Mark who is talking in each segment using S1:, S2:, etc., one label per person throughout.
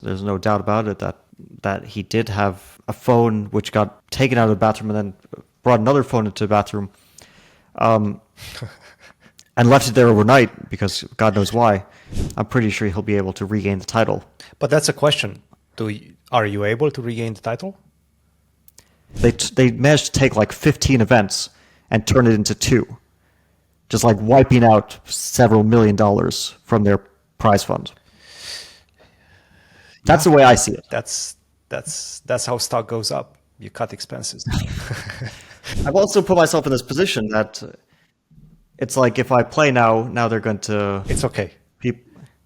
S1: There's no doubt about it that he did have a phone which got taken out of the bathroom and then brought another phone into the bathroom, and left it there overnight because God knows why. I'm pretty sure he'll be able to regain the title.
S2: But that's a question. Are you able to regain the title?
S1: They managed to take like 15 events and turn it into 2, just like wiping out several $1 million from their prize fund. That's the way I see it.
S2: That's how stock goes up. You cut expenses.
S1: I've also put myself in this position that it's like if I play now they're going to.
S2: It's okay.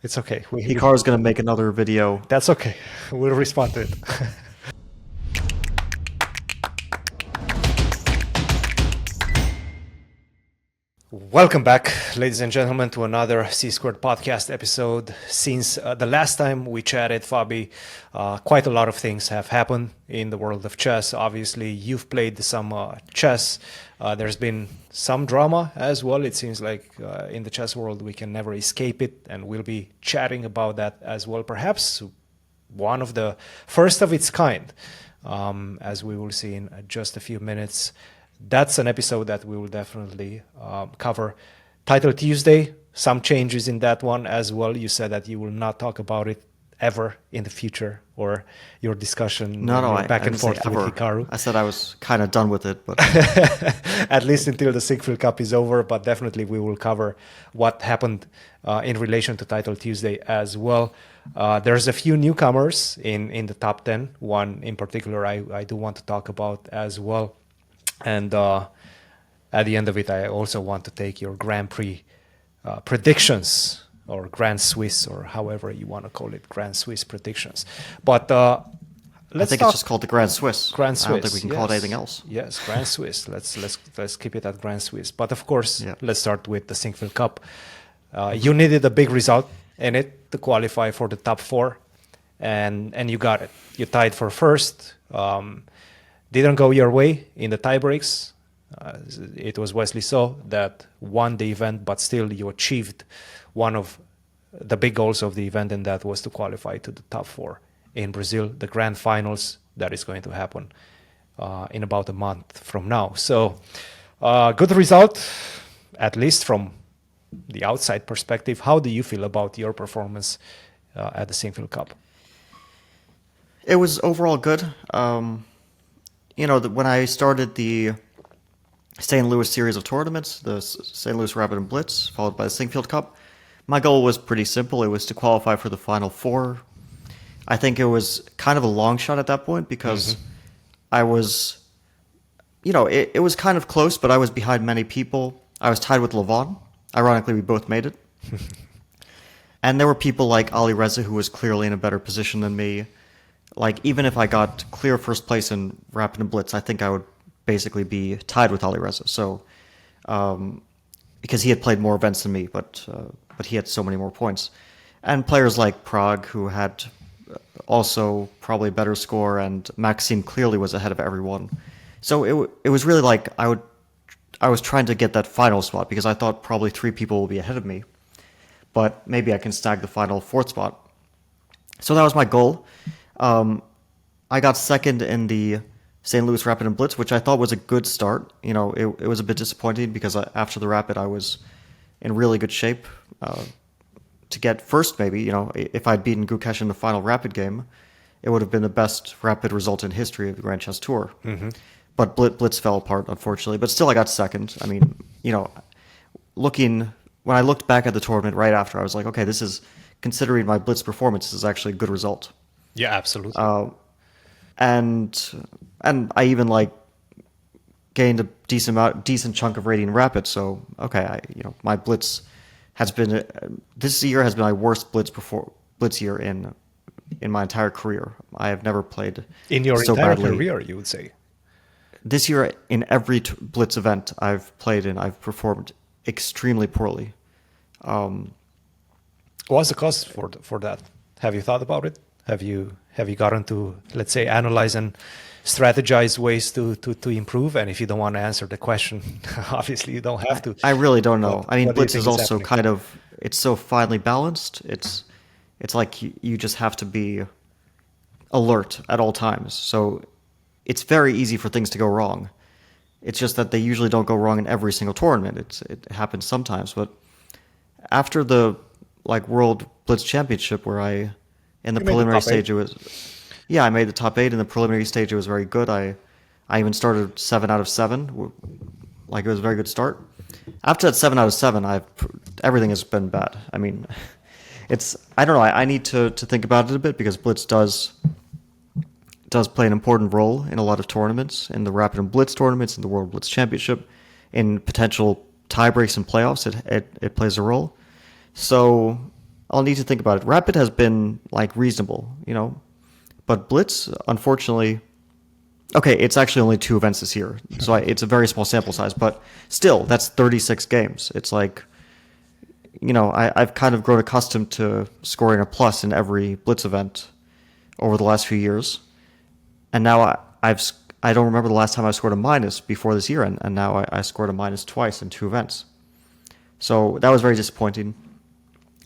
S2: It's okay.
S1: Hikaru's going to make another video.
S2: That's okay. We'll respond to it. Welcome back, ladies and gentlemen, to another C-Squared podcast episode. Since the last time we chatted, Fabi, quite a lot of things have happened in the world of chess. Obviously, you've played some chess. There's been some drama as well. It seems like in the chess world, we can never escape it, and we'll be chatting about that as well. Perhaps one of the first of its kind, as we will see in just a few minutes. That's an episode that we will definitely cover. Title Tuesday, some changes in that one as well. You said that you will not talk about it ever in the future, or your discussion back and forth with Hikaru.
S1: I said I was kind of done with it, but
S2: at least until the Sinquefield Cup is over. But definitely we will cover what happened in relation to Title Tuesday as well. There's a few newcomers in the top 10. One in particular I do want to talk about as well. And at the end of it, I also want to take your Grand Prix predictions, or Grand Swiss, or however you want to call it, Grand Swiss predictions. But
S1: I think it's just called the Grand Swiss.
S2: Grand Swiss.
S1: I don't think we can call it anything else.
S2: Yes, Grand Swiss. Let's keep it at Grand Swiss. But of course, Let's start with the Sinquefield Cup. You needed a big result in it to qualify for the top 4, and you got it. You tied for first. Didn't go your way in the tie breaks. It was Wesley So that won the event, but still you achieved one of the big goals of the event, and that was to qualify to the top 4 in Brazil, the grand finals that is going to happen in about a month from now. So good result, at least from the outside perspective. How do you feel about your performance at the Sinquefield Cup?
S1: It was overall good. When I started the St. Louis series of tournaments, the St. Louis Rapid and Blitz, followed by the Sinquefield Cup, my goal was pretty simple. It was to qualify for the Final 4. I think it was kind of a long shot at that point because I was, it was kind of close, but I was behind many people. I was tied with Levon. Ironically, we both made it. And there were people like Ali Reza, who was clearly in a better position than me. Like, even if I got clear first place in Rapid and Blitz, I think I would basically be tied with Ali Reza. So, because he had played more events than me, but he had so many more points. And players like Pragg, who had also probably a better score, and Maxime clearly was ahead of everyone. So it was really like I was trying to get that final spot because I thought probably 3 people will be ahead of me, but maybe I can snag the final 4th spot. So that was my goal. I got second in the St. Louis Rapid and Blitz, which I thought was a good start. It was a bit disappointing because after the Rapid, I was in really good shape to get first. Maybe if I'd beaten Gukesh in the final Rapid game, it would have been the best Rapid result in history of the Grand Chess Tour. Mm-hmm. But Blitz fell apart, unfortunately. But still, I got second. I mean, when I looked back at the tournament right after, I was like, okay, this is, considering my Blitz performance, this is actually a good result.
S2: Yeah, absolutely.
S1: And I even gained a decent chunk of rating Rapid. So okay, my Blitz has been this year has been my worst Blitz year in my entire career. I have never played
S2: in your
S1: so
S2: entire
S1: badly.
S2: career, you would say.
S1: This year, in every Blitz event I've played in, I've performed extremely poorly.
S2: What's the cause for that? Have you thought about it? Have you gotten to, let's say, analyze and strategize ways to improve? And if you don't want to answer the question, obviously you don't have to.
S1: I really don't know. I mean, Blitz is also
S2: happening?
S1: it's so finely balanced. It's like you just have to be alert at all times. So it's very easy for things to go wrong. It's just that they usually don't go wrong in every single tournament. It happens sometimes, but after the World Blitz Championship, where in the preliminary stage it was, I made the top 8 in the preliminary stage. It was very good. I even started 7 out of 7. It was a very good start. After that 7 out of 7, everything has been bad. I mean, I don't know. I need to think about it a bit, because Blitz does play an important role in a lot of tournaments, in the Rapid and Blitz tournaments, in the World Blitz Championship, in potential tiebreaks and playoffs. It plays a role. So I'll need to think about it. Rapid has been reasonable, but Blitz, unfortunately, okay, it's actually only 2 events this year, so it's a very small sample size, but still, that's 36 games. It's I've kind of grown accustomed to scoring a plus in every Blitz event over the last few years, and now I don't remember the last time I scored a minus before this year, and now I scored a minus twice in 2 events. So that was very disappointing.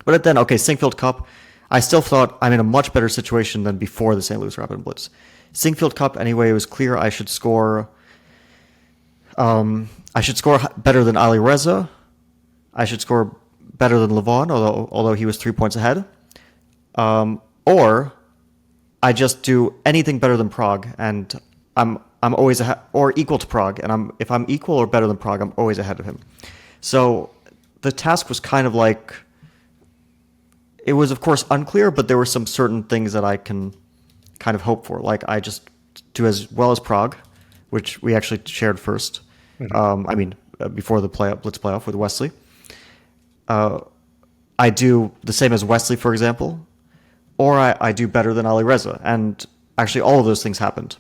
S1: But then, okay, Sinquefield Cup, I still thought I'm in a much better situation than before the St. Louis Rapid and Blitz. Sinquefield Cup, anyway, it was clear I should score better than Ali Reza. I should score better than Levon, although he was 3 points ahead. Or I just do anything better than Pragg, and I'm always ahead, or equal to Pragg, and if I'm equal or better than Pragg, I'm always ahead of him. So the task was kind of it was, of course, unclear, but there were some certain things that I can kind of hope for. I just do as well as Pragg, which we actually shared first. Mm-hmm. Before the Blitz playoff with Wesley. I do the same as Wesley, for example, or I do better than Ali Reza. And actually, all of those things happened.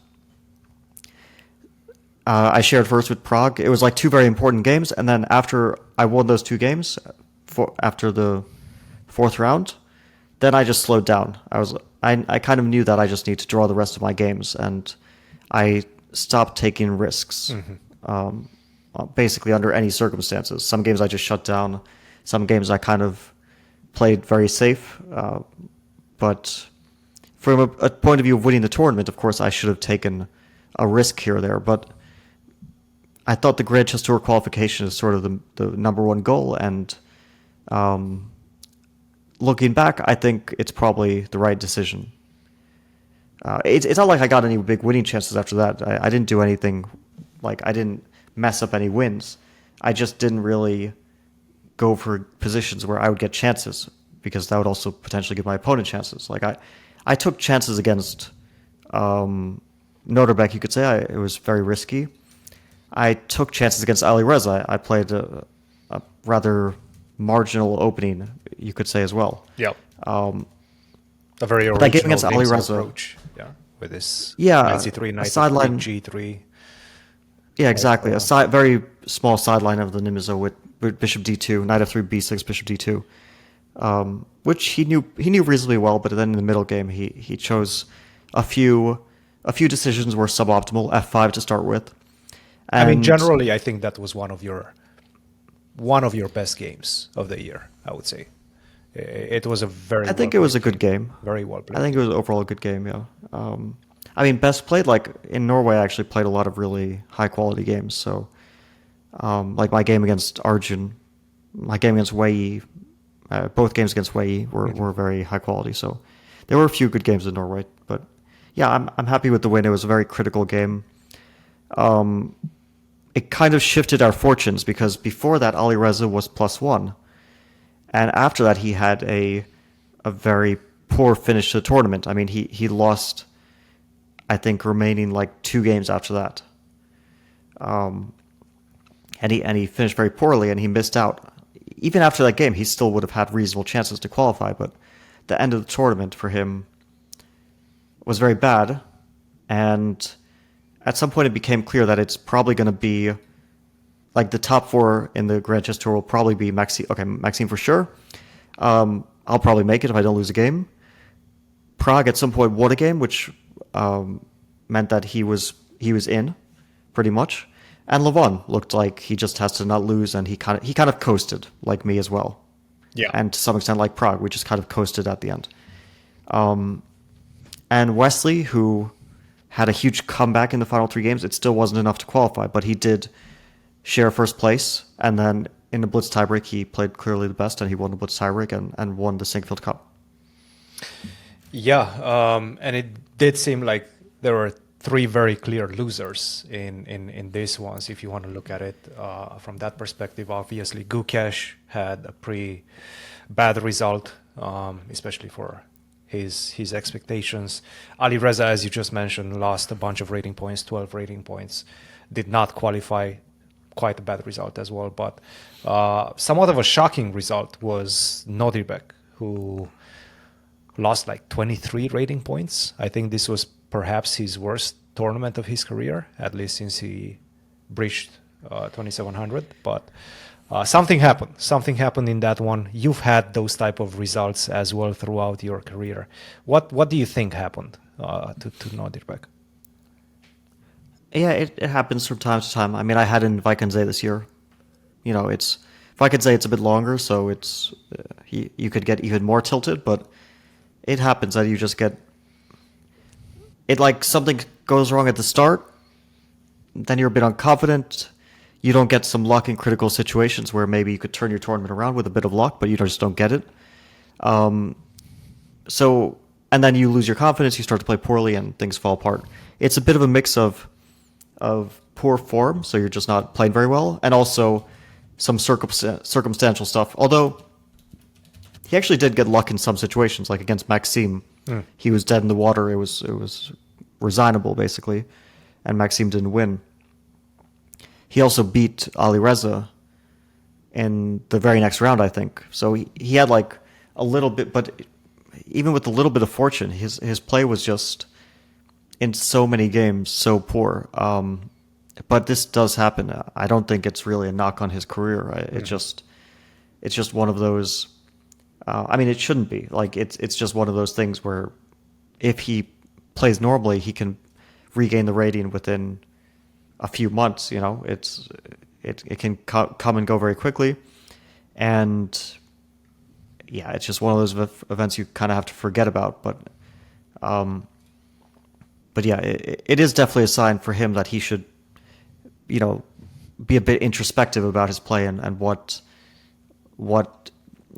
S1: I shared first with Pragg. It was 2 very important games, and then after I won those 2 games, after the 4th round, then I just slowed down. I kind of knew that I just need to draw the rest of my games, and I stopped taking risks, basically under any circumstances. Some games I just shut down. Some games I kind of played very safe. But from a point of view of winning the tournament, of course, I should have taken a risk here or there. But I thought the Grand Chess Tour qualification is sort of the number one goal, and looking back, I think it's probably the right decision. It's not like I got any big winning chances after that. I didn't do anything, I didn't mess up any wins. I just didn't really go for positions where I would get chances, because that would also potentially give my opponent chances. I took chances against Noterbeck, you could say. It was very risky. I took chances against Ali Reza. I played a rather marginal opening, you could say, as well.
S2: Yep. A very original
S1: that game against Ali Reza
S2: approach, with this
S1: knight
S2: c3, knight
S1: sideline
S2: g3.
S1: Yeah, exactly. A very small sideline of the Nimizo with bishop d2, knight f3, b6, bishop d2, which he knew reasonably well. But then in the middle game, he chose a few decisions were suboptimal. f5 to start with. And
S2: generally, I think that was one of your best games of the year, I would say. It was a very.
S1: I think it was a good game.
S2: Very well played.
S1: I think it was overall a good game. Yeah. Best played. In Norway, I actually played a lot of really high quality games. So, my game against Arjun, my game against Wei, both games against Wei were very high quality. So, there were a few good games in Norway. But yeah, I'm happy with the win. It was a very critical game. It kind of shifted our fortunes, because before that, Ali Reza was +1. And after that, he had a very poor finish to the tournament. He lost, I think, remaining 2 games after that. And he finished very poorly, and he missed out. Even after that game, he still would have had reasonable chances to qualify, but the end of the tournament for him was very bad. And at some point, it became clear that it's probably going to be the top 4 in the Grand Chess Tour will probably be Maxime. Okay, Maxime for sure. I'll probably make it if I don't lose a game. Pragg at some point won a game, which meant that he was in, pretty much. And Levon looked like he just has to not lose, and he kind of coasted, like me as well. Yeah. And to some extent, like Pragg, we just kind of coasted at the end. And Wesley, who had a huge comeback in the final 3 games, it still wasn't enough to qualify, but he did share first place. And then in the Blitz tiebreak, he played clearly the best, and he won the Blitz tiebreak and won the Sinquefield Cup.
S2: Yeah, and it did seem like there were three very clear losers in this ones, if you want to look at it from that perspective. Obviously, Gukesh had a pretty bad result, especially for his expectations. Ali Reza, as you just mentioned, lost a bunch of rating points, 12 rating points, did not qualify. Quite a bad result as well. But somewhat of a shocking result was Nodirbek, who lost like 23 rating points. I think this was perhaps his worst tournament of his career, at least since he breached 2700. But something happened. Something happened in that one. You've had those type of results as well throughout your career. What do you think happened to Nodirbek?
S1: Yeah, it happens from time to time. I mean, I had in Vikensay this year. You know, it's Vikensay it's a bit longer, so it's you could get even more tilted, but it happens that you just get it like something goes wrong at the start, then you're a bit unconfident. You don't get some luck in critical situations where maybe you could turn your tournament around with a bit of luck, but you just don't get it. So and then you lose your confidence, you start to play poorly, and things fall apart. It's a bit of a mix of poor form, so you're just not playing very well, and also some circumstantial stuff. Although he actually did get luck in some situations, like against Maxime. He was dead in the water. It was resignable, basically, and Maxime didn't win. He also beat Ali Reza in the very next round, I think. So he had like a little bit, but even with a little bit of fortune, his play was just in so many games so poor. But this does happen. I don't think it's really a knock on his career. It's just one of those. I mean, it shouldn't be. Like it's just one of those things where if he plays normally, he can regain the rating within a few months. You know, it can come and go very quickly, and yeah, it's just one of those events you kind of have to forget about. But yeah, it is definitely a sign for him that he should, you know, be a bit introspective about his play and what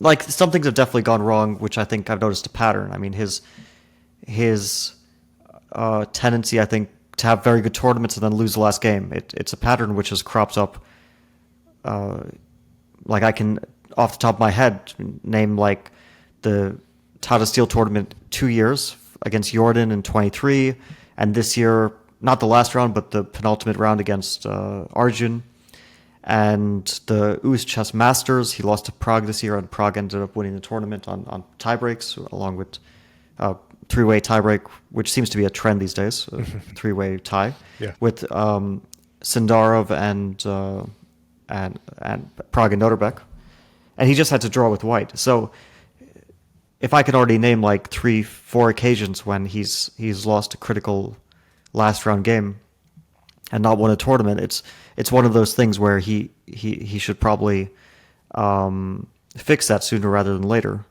S1: like some things have definitely gone wrong, which I think I've noticed a pattern. I mean, his tendency, I think, to have very good tournaments and then lose the last game. It's a pattern which has cropped up. Like I can, off the top of my head, name like the Tata Steel tournament 2 years against Jordan in 23, and this year, not the last round, but the penultimate round against Arjun. And the US Chess Masters, he lost to Pragg this year, and Pragg ended up winning the tournament on tiebreaks, along with three-way tiebreak, which seems to be a trend these days, three-way tie, with Sindarov and Pragg and Nodirbek. And he just had to draw with white. So if I could already name like 3-4 occasions when he's lost a critical last round game and not won a tournament, it's one of those things where he should probably fix that sooner rather than later.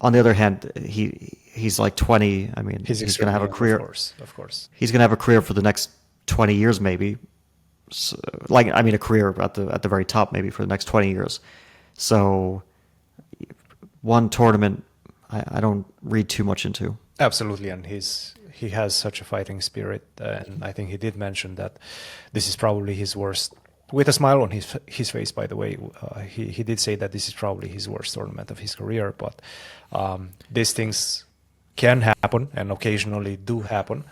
S1: On the other hand, he's like 20. I mean, he's going to have a career.
S2: Of course.
S1: He's going to have a career for the next 20 years, maybe. So, like, I mean, a career at the very top, maybe for the next 20 years. So, one tournament, I don't read too much into.
S2: Absolutely, and he has such a fighting spirit, and I think he did mention that this is probably his worst. With a smile on his face, by the way, he did say that this is probably his worst tournament of his career. But these things can happen, and occasionally do happen.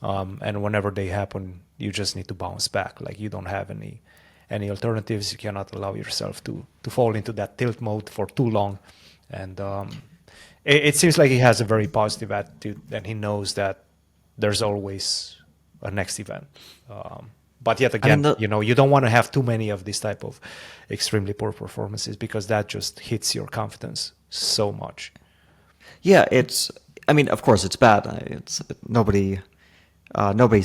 S2: And whenever they happen, you just need to bounce back. Like you don't have any alternatives. You cannot allow yourself to fall into that tilt mode for too long. And it seems like he has a very positive attitude, and he knows that there's always a next event. But yet again, you don't want to have too many of this type of extremely poor performances, because that just hits your confidence so much.
S1: Yeah, I mean, of course, it's bad. Nobody's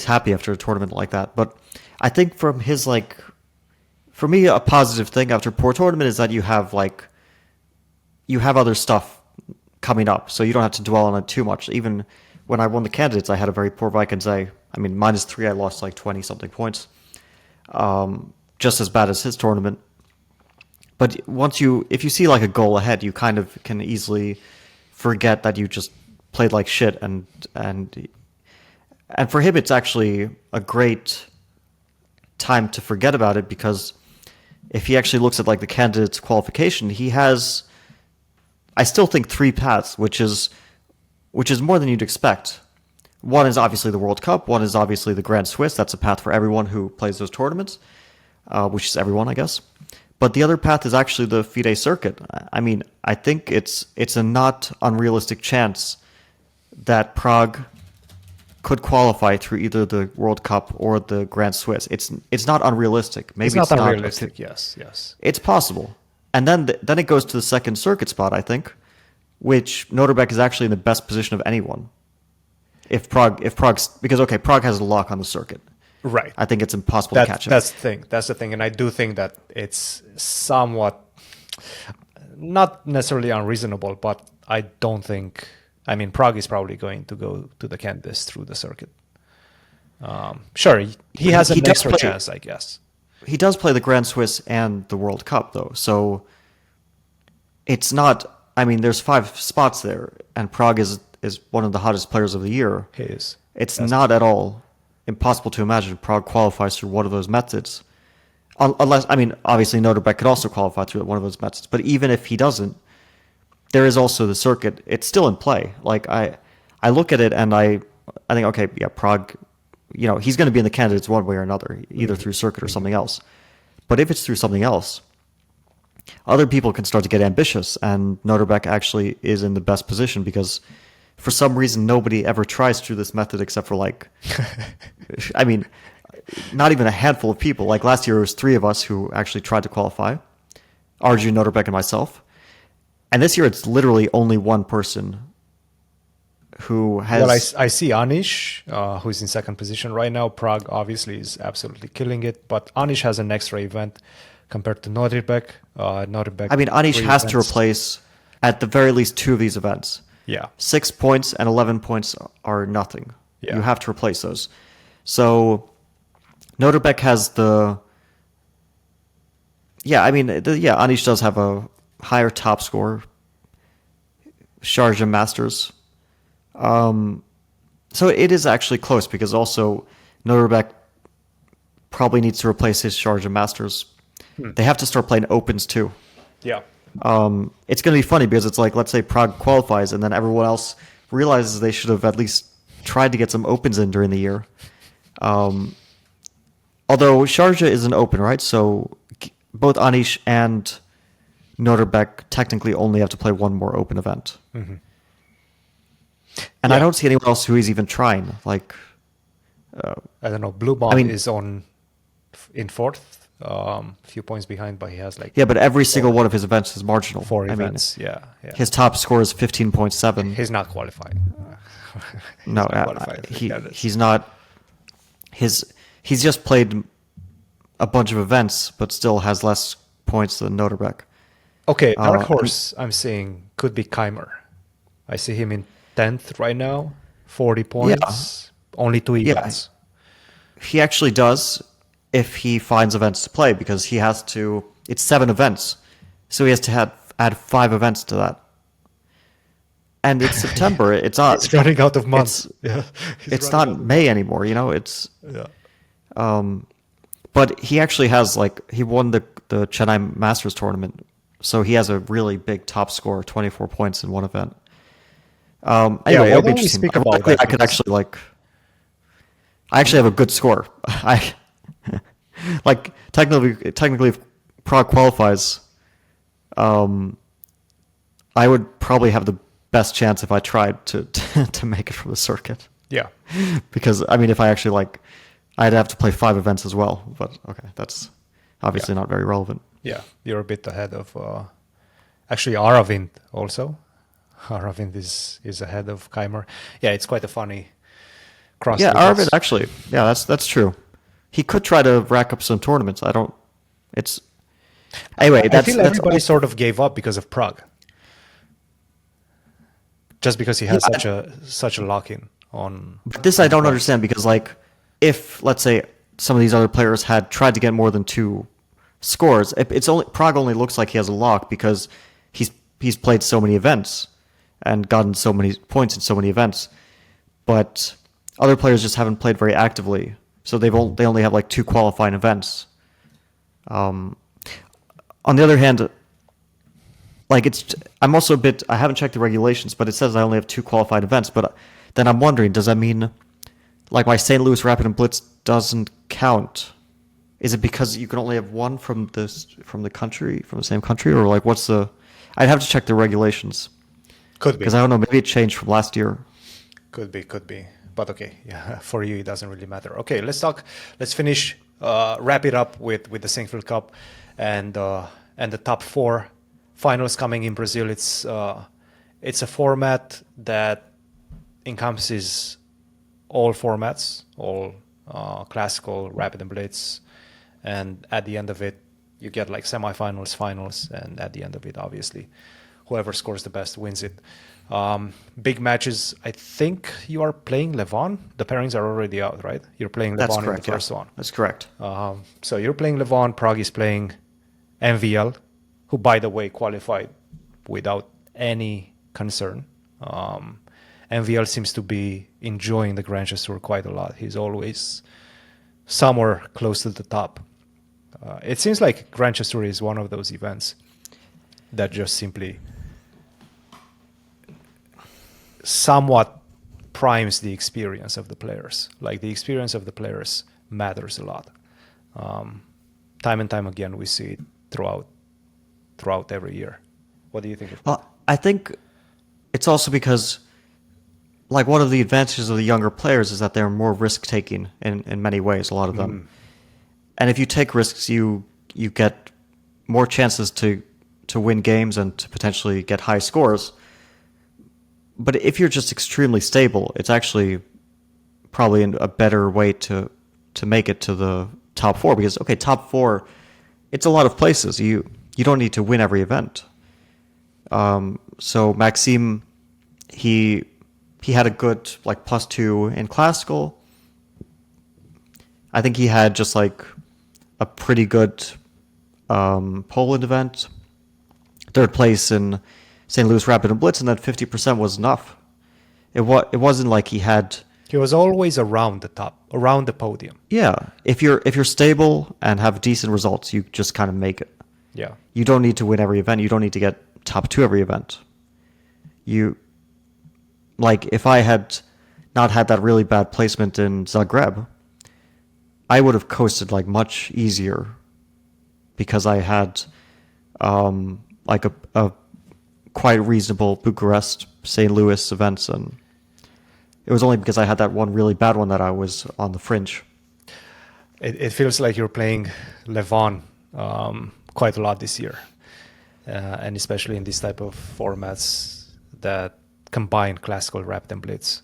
S1: happy after a tournament like that. But I think from his, like, for me, a positive thing after a poor tournament is that you have other stuff coming up, so you don't have to dwell on it too much. Even when I won the candidates, I had a very poor Vikings day. I mean, -3, I lost like 20 something points, just as bad as his tournament. But if you see like a goal ahead, you kind of can easily forget that you just played like shit, and for him, it's actually a great time to forget about it, because if he actually looks at like the candidates qualification, he has, I still think, 3 paths, which is more than you'd expect. One is obviously the World Cup. One is obviously the Grand Swiss. That's a path for everyone who plays those tournaments, which is everyone, I guess. But the other path is actually the FIDE circuit. I mean, I think it's a not unrealistic chance that Pragg could qualify through either the World Cup or the Grand Swiss. It's not unrealistic. Maybe
S2: it's not unrealistic. Yes.
S1: It's possible. And then it goes to the second circuit spot, I think, which Noterbeck is actually in the best position of anyone. If Pragg, because okay, Pragg has a lock on the circuit.
S2: Right.
S1: I think it's impossible to catch him.
S2: That's the thing. And I do think that it's somewhat, not necessarily unreasonable, but I don't think, I mean, Pragg is probably going to go to the candidates through the circuit. Sure, he has an extra chance, I guess.
S1: He does play the Grand Swiss and the World Cup, though. So it's not, I mean, there's 5 spots there, and Pragg is one of the hottest players of the year.
S2: He is.
S1: It's not at all impossible to imagine Pragg qualifies through one of those methods. Unless, I mean, obviously Noterbeck could also qualify through one of those methods. But even if he doesn't, there is also the circuit. It's still in play. Like, I look at it and I think, okay, yeah, Pragg, you know, he's going to be in the candidates one way or another, either through circuit or something else. But if it's through something else, other people can start to get ambitious, and Noterbeck actually is in the best position because for some reason nobody ever tries through this method except for like, I mean, not even a handful of people. Like last year it was 3 of us who actually tried to qualify, Arjun, Noterbeck, and myself. And this year it's literally only one person who has...
S2: Well, I see Anish, who's in second position right now. Pragg obviously is absolutely killing it, but Anish has an extra event compared to Noterbeck. Noterbeck.
S1: I mean, Anish has to replace at the very least 2 of these events.
S2: Yeah.
S1: 6 points and 11 points are nothing.
S2: Yeah.
S1: You have to replace those. So Noterbeck has the... Yeah, I mean, Anish does have a higher top score. Sharjah Masters. So it is actually close because also Noterbeck probably needs to replace his Sharjah Masters. They have to start playing Opens too.
S2: Yeah.
S1: It's going to be funny because it's like, let's say Pragg qualifies and then everyone else realizes they should have at least tried to get some Opens in during the year. Although Sharjah is an Open, right? So both Anish and Noterbeck technically only have to play one more Open event. Mm-hmm. And I don't see anyone else who is even trying. Like,
S2: I don't know. Blue Bomb is in 4th, few points behind, but he has like...
S1: Yeah, but every single one of his events is marginal.
S2: 4 events, yeah.
S1: His top score is 15.7.
S2: He's not qualifying.
S1: He's not... He's just played a bunch of events, but still has less points than Noterbeck.
S2: Okay, Dark Horse, I'm saying, could be Keimer. I see him in 10th right now, 40 points, only 2 events.
S1: He actually does if he finds events to play, because he has to... It's 7 events, so he has to add 5 events to that. And it's September. It's not...
S2: It's running out of months.
S1: It's not May anymore, you know? It's... But he actually has, like... He won the Chennai Masters tournament, so he has a really big top score, 24 points in one event. Anyway, it'll be interesting. I could actually I actually have a good score. Technically, if Pragg qualifies, I would probably have the best chance if I tried to make it from the circuit.
S2: Yeah.
S1: Because I mean, if I actually I'd have to play 5 events as well. But okay, that's obviously not very relevant.
S2: Yeah, you're a bit ahead of actually Aravind also. Aravind is ahead of Keimer. Yeah, it's quite a funny cross.
S1: Yeah, Aravind actually. Yeah, that's true. He could try to rack up some tournaments. Anyway,
S2: I feel everybody sort of gave up because of Pragg. Just because he has such a lock-in on.
S1: But this I don't understand because, like, if let's say some of these other players had tried to get more than 2 scores, it's only Pragg only looks like he has a lock because he's played so many events and gotten so many points in so many events. But other players just haven't played very actively, so they only have like 2 qualifying events. On the other hand, like I'm also a bit. I haven't checked the regulations, but it says I only have 2 qualified events. But then I'm wondering, does that mean like my St. Louis Rapid and Blitz doesn't count? Is it because you can only have 1 from the same country, or like what's the? I'd have to check the regulations.
S2: Could be
S1: because I don't know. Maybe it changed from last year.
S2: Could be. But okay, yeah, for you it doesn't really matter. Okay, let's finish, wrap it up with the Sinquefield Cup and the top 4 finals coming in Brazil. It's a format that encompasses all formats, all classical, rapid and blitz, and at the end of it, you get like semifinals, finals, and at the end of it, obviously, whoever scores the best wins it. Big matches. I think you are playing Levon. The pairings are already out, right? You're playing Levon in the first one.
S1: That's correct.
S2: So you're playing Levon. Pragg is playing MVL, who, by the way, qualified without any concern. MVL seems to be enjoying the Grand Chess Tour quite a lot. He's always somewhere close to the top. It seems like Grand Chess Tour is one of those events that just simply somewhat primes the experience of the players. Like the experience of the players matters a lot. Time and time again, we see it throughout every year. What do you think of that?
S1: Well, I think it's also because, like, one of the advantages of the younger players is that they're more risk-taking in many ways, a lot of them. And if you take risks, you get more chances to win games and to potentially get high scores. But if you're just extremely stable, it's actually probably a better way to make it to the top 4 because, okay, top 4, it's a lot of places. You don't need to win every event. So Maxime, he had a good like +2 in classical. I think he had just like a pretty good Poland event. 3rd place in St. Louis Rapid and Blitz, and that 50% was enough. It wasn't like he had.
S2: He was always around the top, around the podium.
S1: Yeah, if you're stable and have decent results, you just kind of make it.
S2: Yeah.
S1: You don't need to win every event. You don't need to get top 2 every event. Like if I had not had that really bad placement in Zagreb, I would have coasted like much easier because I had like a quite reasonable Bucharest, St. Louis events, and it was only because I had that one really bad one that I was on the fringe.
S2: It feels like you're playing Levon quite a lot this year, and especially in this type of formats that combine classical, rapid, and blitz.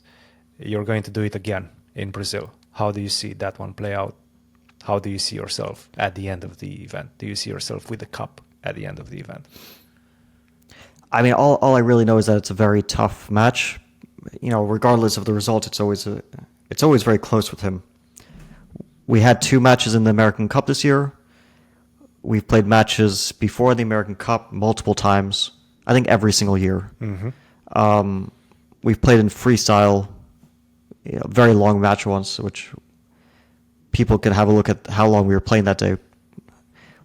S2: You're going to do it again in Brazil. How do you see that one play out? How do you see yourself at the end of the event? Do you see yourself with the cup at the end of the event?
S1: I mean, all I really know is that it's a very tough match. You know, regardless of the result, it's always very close with him. We had 2 matches in the American Cup this year. We've played matches before the American Cup multiple times. I think every single year. Mm-hmm. We've played in freestyle, very long match once, which people can have a look at how long we were playing that day.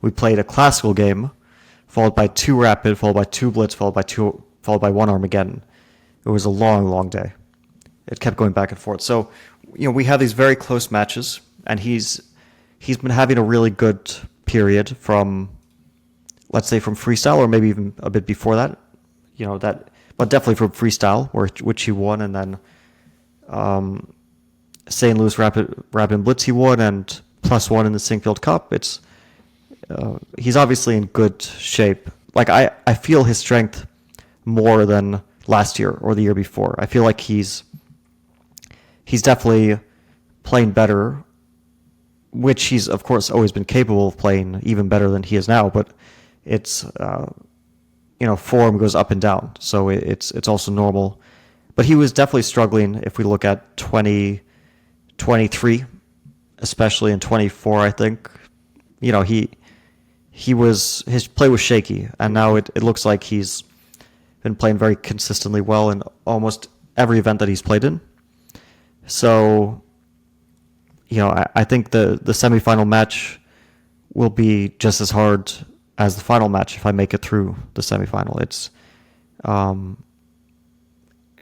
S1: We played a classical game, followed by 2 rapid, followed by 2 blitz, followed by 1 Armageddon. It was a long, long day. It kept going back and forth. So, we have these very close matches, and he's been having a really good period from, let's say, from freestyle, or maybe even a bit before that. But definitely from freestyle, which he won, and then St. Louis Rapid and Blitz he won, and +1 in the Sinquefield Cup. He's obviously in good shape. Like I feel his strength more than last year or the year before. I feel like he's definitely playing better, which he's of course always been capable of playing even better than he is now. But it's form goes up and down, so it's also normal. but he was definitely struggling if we look at 2023, especially in 24, I think. His play was shaky, and now it looks like he's been playing very consistently well in almost every event that he's played in. So, I think the semifinal match will be just as hard as the final match if I make it through the semifinal.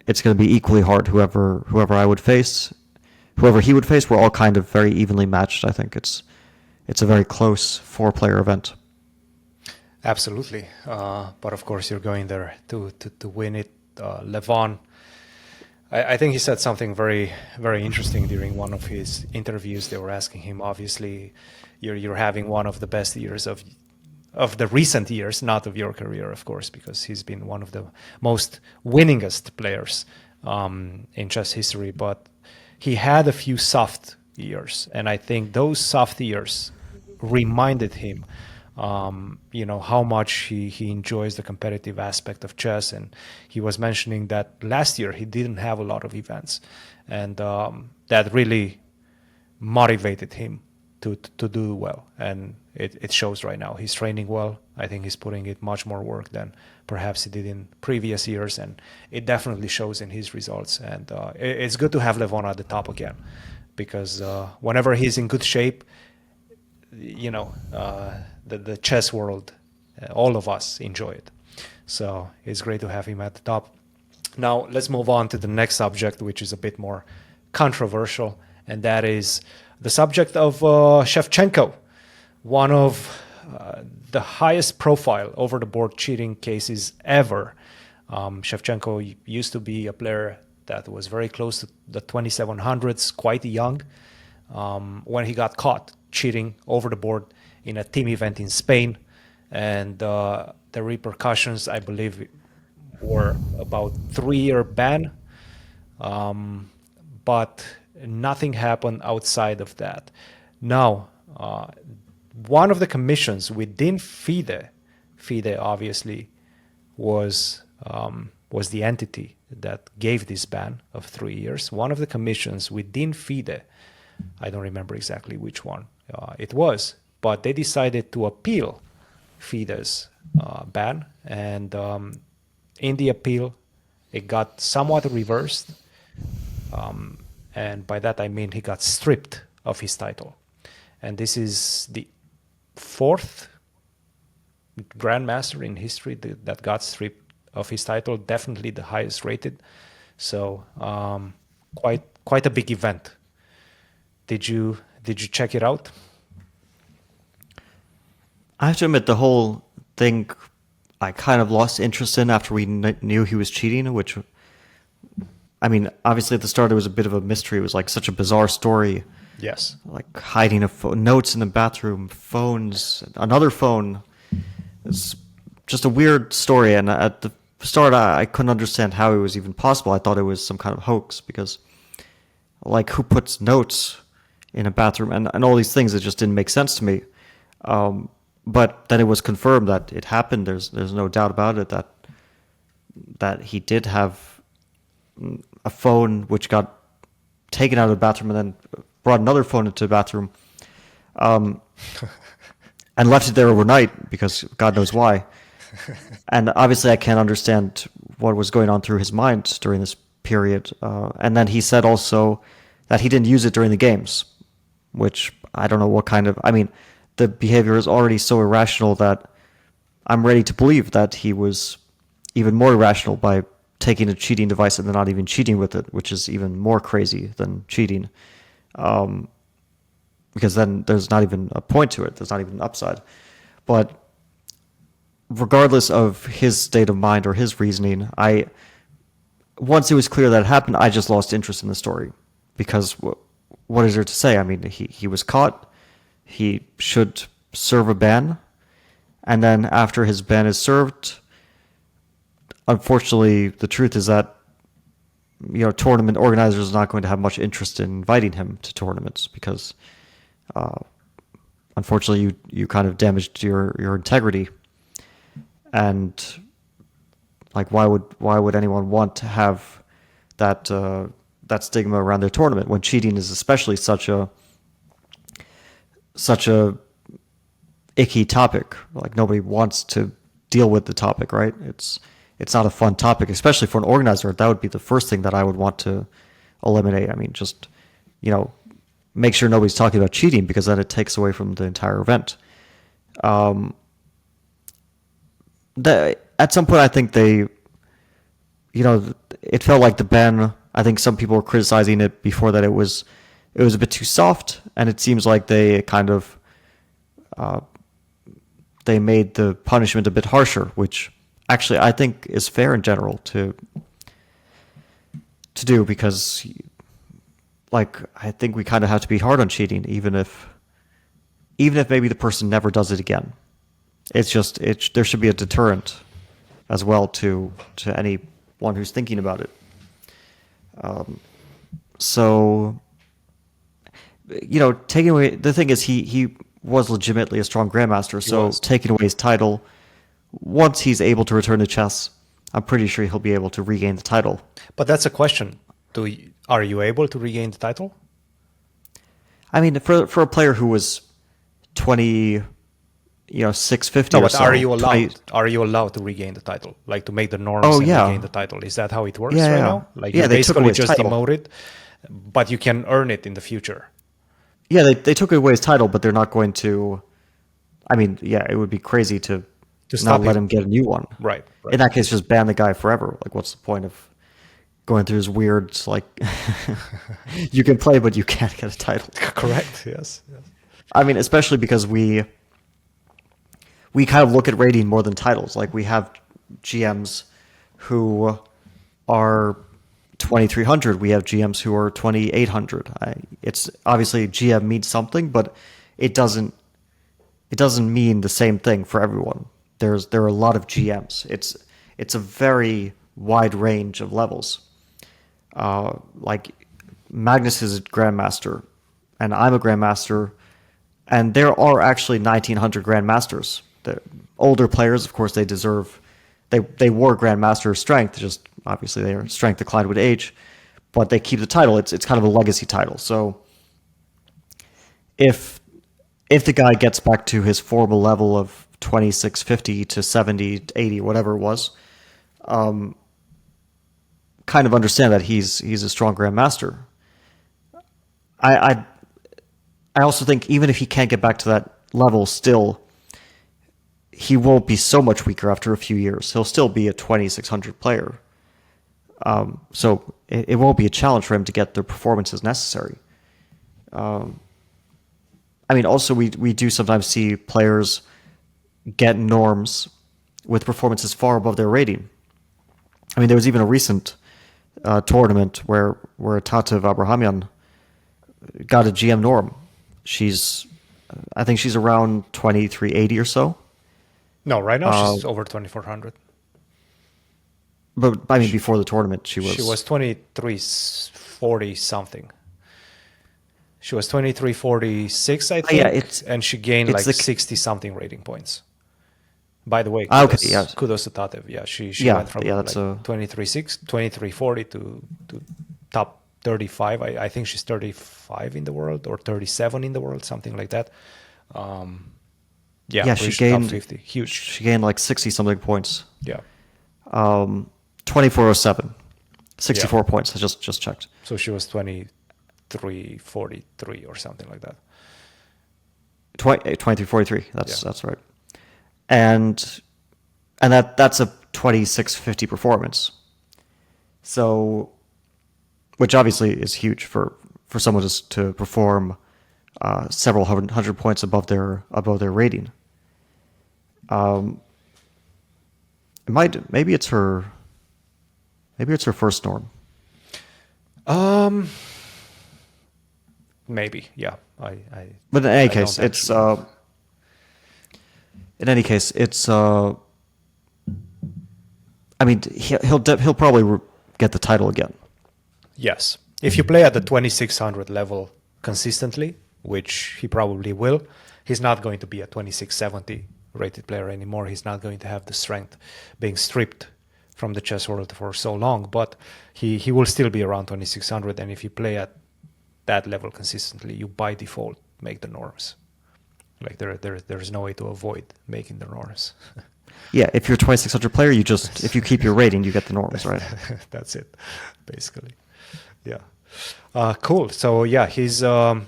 S1: It's going to be equally hard. Whoever I would face, whoever he would face, we're all kind of very evenly matched. I think it's a very close 4-player event.
S2: Absolutely, but of course you're going there to win it. Levon, I think he said something very, very interesting during one of his interviews. They were asking him, obviously, you're having one of the best years of the recent years, not of your career, of course, because he's been one of the most winningest players in chess history. But he had a few soft years, and I think those soft years reminded him how much he enjoys the competitive aspect of chess. And he was mentioning that last year he didn't have a lot of events, and that really motivated him to do well. And it shows right now. He's training well. I think he's putting in much more work than perhaps he did in previous years, and it definitely shows in his results. And it's good to have Levon at the top again, because whenever he's in good shape, the chess world, all of us enjoy it. So it's great to have him at the top. Now let's move on to the next subject, which is a bit more controversial, and that is the subject of Schevchenco, one of the highest profile over-the-board cheating cases ever. Schevchenco used to be a player that was very close to the 2700s, quite young, when he got caught cheating over the board in a team event in Spain. And the repercussions, I believe, were about 3-year ban. But nothing happened outside of that. Now, one of the commissions within FIDE obviously was the entity that gave this ban of 3 years. One of the commissions within FIDE, I don't remember exactly which one it was, but they decided to appeal FIDE's ban, and in the appeal, it got somewhat reversed, and by that I mean he got stripped of his title. And this is the 4th grandmaster in history that got stripped of his title, definitely the highest rated. So quite a big event. Did you check it out?
S1: I have to admit, the whole thing I kind of lost interest in after we knew he was cheating, which, I mean, obviously at the start it was a bit of a mystery. It was like such a bizarre story.
S2: Yes. Like
S1: hiding notes in the bathroom, phones, another phone. It's just a weird story. And at the start, I couldn't understand how it was even possible. I thought it was some kind of hoax because, like, who puts notes in a bathroom and all these things? It just didn't make sense to me. But then it was confirmed that it happened. There's no doubt about it that he did have a phone which got taken out of the bathroom and then brought another phone into the bathroom, and left it there overnight because God knows why. And obviously I can't understand what was going on through his mind during this period. And then he said also that he didn't use it during the games, which I don't know what kind of... I mean, the behavior is already so irrational that I'm ready to believe that he was even more irrational by taking a cheating device and then not even cheating with it, which is even more crazy than cheating. Because then there's not even a point to it. There's not even an upside. But regardless of his state of mind or his reasoning, once it was clear that it happened, I just lost interest in the story. Because what is there to say? I mean, he was caught. He should serve a ban. And then after his ban is served, unfortunately, the truth is that tournament organizers are not going to have much interest in inviting him to tournaments because, unfortunately, you kind of damaged your integrity. And like, why would anyone want to have that stigma around their tournament when cheating is especially such a icky topic. Like nobody wants to deal with the topic, right? It's not a fun topic, especially for an organizer. That would be the first thing that I would want to eliminate. I mean, just, make sure nobody's talking about cheating, because then it takes away from the entire event. At some point, I think they, it felt like the ban. I think some people were criticizing it before that it was a bit too soft, and it seems like they kind of they made the punishment a bit harsher, which actually I think is fair in general to do, because like I think we kind of have to be hard on cheating, even if maybe the person never does it again. It's just there should be a deterrent as well to anyone who's thinking about it. So taking away, the thing is he was legitimately a strong grandmaster, so taking away his title, once he's able to return to chess, I'm pretty sure he'll be able to regain the title.
S2: But that's a question. Are you able to regain the title?
S1: I mean, for a player who was 650.
S2: No, but
S1: or so,
S2: are you allowed to regain the title? Like to make the norms regain the title? Is that how it works right now? Like you
S1: they took away
S2: basically
S1: his
S2: just
S1: title.
S2: demoted, but you can earn it in the future.
S1: Yeah, they took away his title, but they're not going to. I mean, it would be crazy to not let him get a new one.
S2: Right.
S1: In that case, just ban the guy forever. Like, what's the point of going through this weird, like, you can play, but you can't get a title?
S2: Correct, yes.
S1: I mean, especially because we kind of look at rating more than titles. Like, we have GMs who are 2,300. We have GMs who are 2,800. It's obviously GM means something, but it doesn't mean the same thing for everyone. There are a lot of GMs. It's a very wide range of levels. Like Magnus is a grandmaster, and I'm a grandmaster, and there are actually 1,900 grandmasters. The older players, of course, they wore grandmaster strength. Just obviously their strength declined with age, but they keep the title. It's kind of a legacy title. So if the guy gets back to his formal level of 2650 to 70, 80, whatever it was, kind of understand that he's a strong grandmaster. I also think even if he can't get back to that level, still he won't be so much weaker after a few years. He'll still be a 2,600 player. So it won't be a challenge for him to get the performances necessary. I mean, also we do sometimes see players get norms with performances far above their rating. I mean, there was even a recent tournament where Tatev Abrahamian got a GM norm. I think she's around 2,380 or so.
S2: No, right now she's over 2,400.
S1: But I mean, before the tournament, she was
S2: 2,340 something. She was 2,346, I think, and she gained like 60 something rating points. By the way, kudos to Tatev. Yeah, she went from like 2340 to top 35. I think she's 35 in the world or 37 in the world, something like that.
S1: She gained
S2: top 50. Huge.
S1: She gained like 60 something points.
S2: Yeah.
S1: 2407, 64 points. I just checked.
S2: So she was 2343 or something like that.
S1: 2343. That's right. And that's a 2650 performance. So, which obviously is huge for someone to perform several hundred points above their rating. Maybe it's her first norm.
S2: Maybe, yeah.
S1: But in any case, it's I mean, he'll probably get the title again.
S2: Yes, if you play at the 2,600 level consistently, which he probably will, he's not going to be a 2,670 rated player anymore. He's not going to have the strength being stripped from the chess world for so long, but he will still be around 2600, and if you play at that level consistently, you by default make the norms. Like there's no way to avoid making the norms.
S1: Yeah, if you're a 2600 player, if you keep your rating, you get the norms, right?
S2: That's it, basically. Yeah. Cool. So yeah,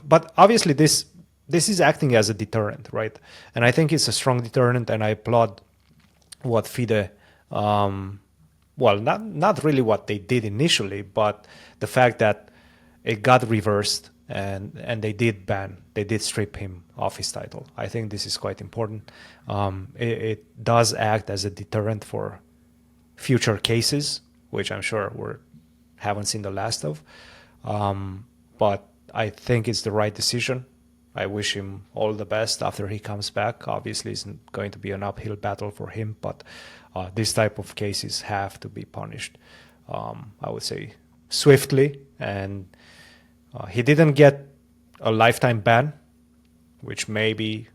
S2: but obviously this is acting as a deterrent, right? And I think it's a strong deterrent, and I applaud what FIDE, well, not really what they did initially, but the fact that it got reversed and they did strip him off his title. I think this is quite important. It does act as a deterrent for future cases, which I'm sure we haven't seen the last of. But I think it's the right decision. I wish him all the best after he comes back. Obviously, it's going to be an uphill battle for him, but this type of cases have to be punished, I would say, swiftly. And he didn't get a lifetime ban, which maybe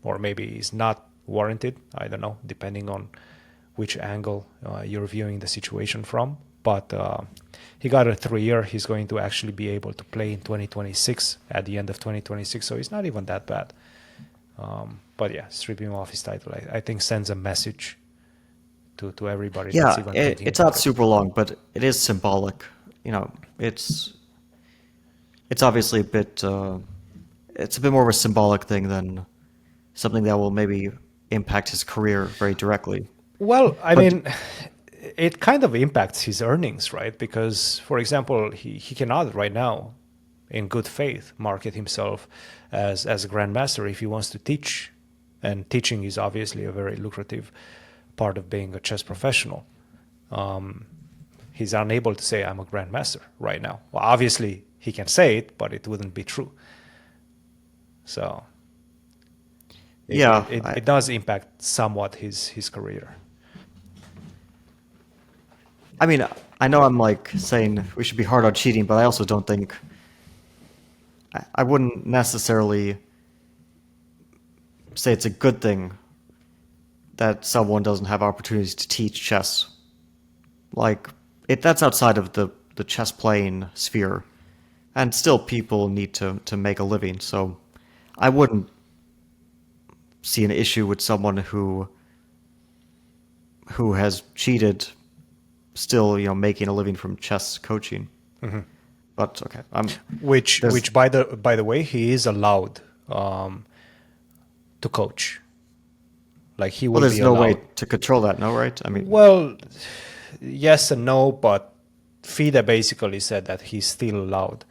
S2: is not warranted. I don't know, depending on which angle you're viewing the situation from. But he got a 3-year. He's going to actually be able to play in 2026, at the end of 2026. So it's not even that bad. But yeah, stripping him off his title, I think sends a message to everybody.
S1: Yeah,
S2: that's even thinking
S1: it's
S2: about
S1: not super long, but it is symbolic. You know, it's obviously a bit it's a bit more of a symbolic thing than something that will maybe impact his career very directly.
S2: Well, I mean, it kind of impacts his earnings, right? Because, for example, he cannot right now, in good faith, market himself as a grandmaster if he wants to teach. And teaching is obviously a very lucrative part of being a chess professional. He's unable to say, I'm a grandmaster right now. Well, obviously, he can say it, but it wouldn't be true. So, it does impact somewhat his career.
S1: I mean, I know I'm like saying we should be hard on cheating, but I also don't think I wouldn't necessarily say it's a good thing that someone doesn't have opportunities to teach chess. Like that's outside of the chess playing sphere, and still people need to make a living. So I wouldn't see an issue with someone who has cheated, still, you know, making a living from chess coaching. Mm-hmm. But okay,
S2: which by the way, he is allowed to coach. Like he will.
S1: Well, there's
S2: be
S1: no
S2: allowed.
S1: way to control that, no, right? I mean,
S2: well, yes and no, but FIDE basically said that he's still allowed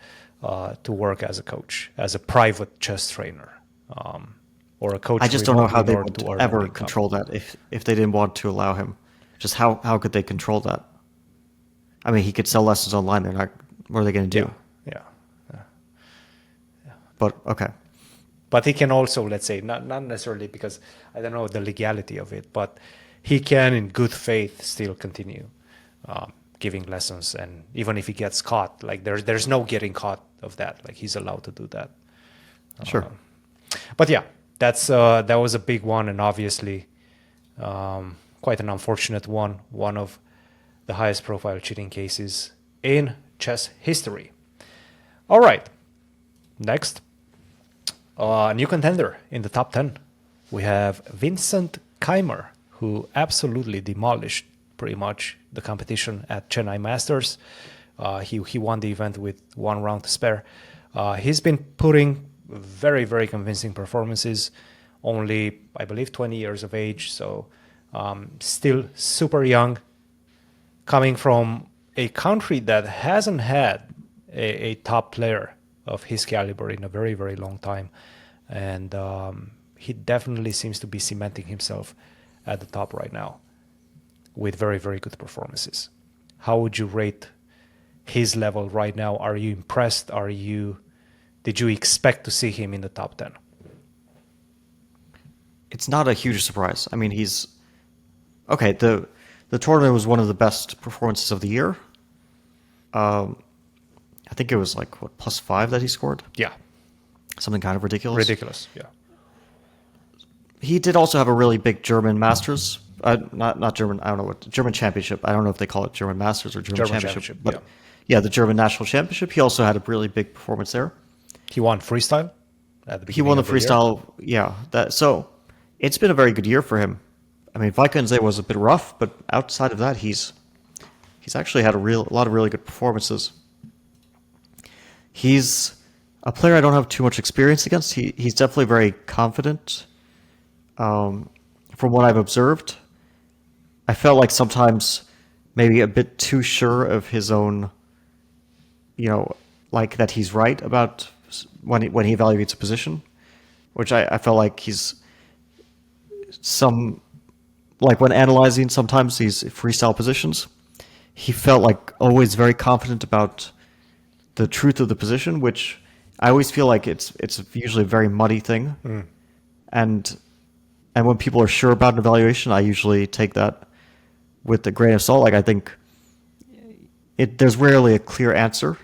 S2: to work as a coach, as a private chess trainer, or a coach.
S1: I just don't know how they
S2: would
S1: would ever control that if they didn't want to allow him. Just how could they control that? I mean, he could sell lessons online. They're not. What are they going to do?
S2: Yeah.
S1: But okay.
S2: But he can also, let's say, not necessarily, because I don't know the legality of it, but he can, in good faith, still continue giving lessons. And even if he gets caught, like there's no getting caught of that. Like he's allowed to do that.
S1: Sure.
S2: But yeah, that was a big one, and obviously quite an unfortunate one. One of the highest profile cheating cases in chess history. All right, next. A new contender in the top 10. We have Vincent Keimer, who absolutely demolished pretty much the competition at Chennai Masters. He won the event with 1 round to spare. He's been putting very, very convincing performances. Only, I believe, 20 years of age, so still super young. Coming from a country that hasn't had a top player of his caliber in a very, very long time. And he definitely seems to be cementing himself at the top right now with very, very good performances. How would you rate his level right now? Are you impressed? Did you expect to see him in the top 10?
S1: It's not a huge surprise. I mean, he's okay. The tournament was one of the best performances of the year. I think it was like what +5 that he scored.
S2: Yeah,
S1: something kind of ridiculous.
S2: Ridiculous. Yeah.
S1: He did also have a really big German Masters not German. I don't know what German Championship. I don't know if they call it German Masters or German Championship. But
S2: yeah.
S1: yeah, the German National Championship. He also had a really big performance there.
S2: He won freestyle at the
S1: He
S2: beginning
S1: won the
S2: of the year.
S1: freestyle. Yeah, so it's been a very good year for him. I mean, Vikenze was a bit rough, but outside of that, he's actually had a lot of really good performances. He's a player I don't have too much experience against. He's definitely very confident. From what I've observed, I felt like sometimes maybe a bit too sure of his own, like that he's right about when he evaluates a position, which I felt like like when analyzing sometimes these freestyle positions, he felt like always very confident about the truth of the position, which I always feel like it's usually a very muddy thing. And when people are sure about an evaluation, I usually take that with a grain of salt. Like I think there's rarely a clear answer,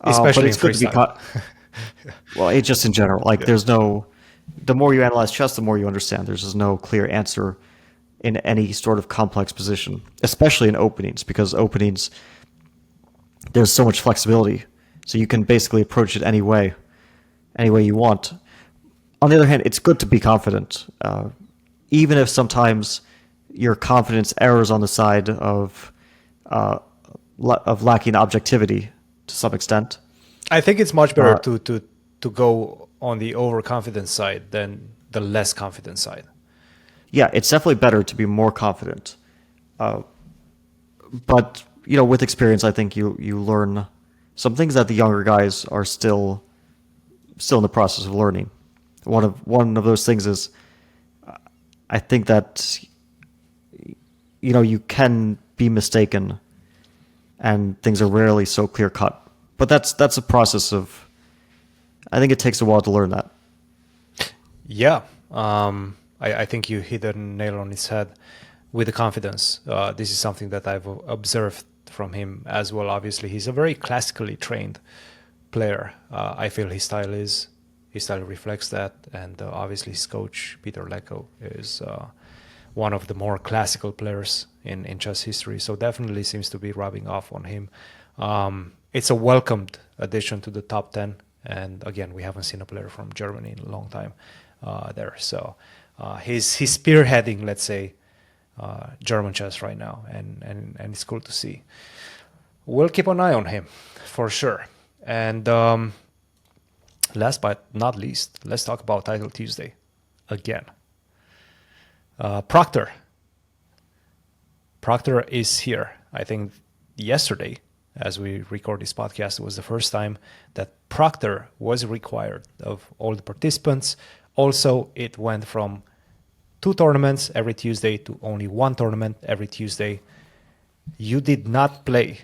S2: Especially
S1: but it's
S2: in
S1: good to be
S2: freestyle.
S1: well, it just in general. Like there's no. The more you analyze chess, the more you understand. There's just no clear answer in any sort of complex position, especially in openings, because openings there's so much flexibility, so you can basically approach it any way you want. On the other hand, it's good to be confident, even if sometimes your confidence errs on the side of lacking objectivity to some extent.
S2: I think it's much better to go on the overconfident side than the less confident side.
S1: Yeah, it's definitely better to be more confident. But with experience, I think you learn some things that the younger guys are still in the process of learning. One of those things is, I think that you can be mistaken, and things are rarely so clear cut. But that's a process of. I think it takes a while to learn that.
S2: Yeah, I think you hit the nail on its head with the confidence. This is something that I've observed from him as well. Obviously, he's a very classically trained player. I feel his style reflects that, and obviously his coach Peter Lecko is one of the more classical players in chess history. So definitely seems to be rubbing off on him. It's a welcomed addition to the top 10, and again, we haven't seen a player from Germany in a long time there. So he's spearheading, let's say, German chess right now, and it's cool to see. We'll keep an eye on him for sure. And last but not least, let's talk about Title Tuesday again. Proctor is here. I think yesterday, as we record this podcast, was the first time that Proctor was required of all the participants. Also, it went from 2 tournaments every Tuesday to only 1 tournament every Tuesday. You did not play,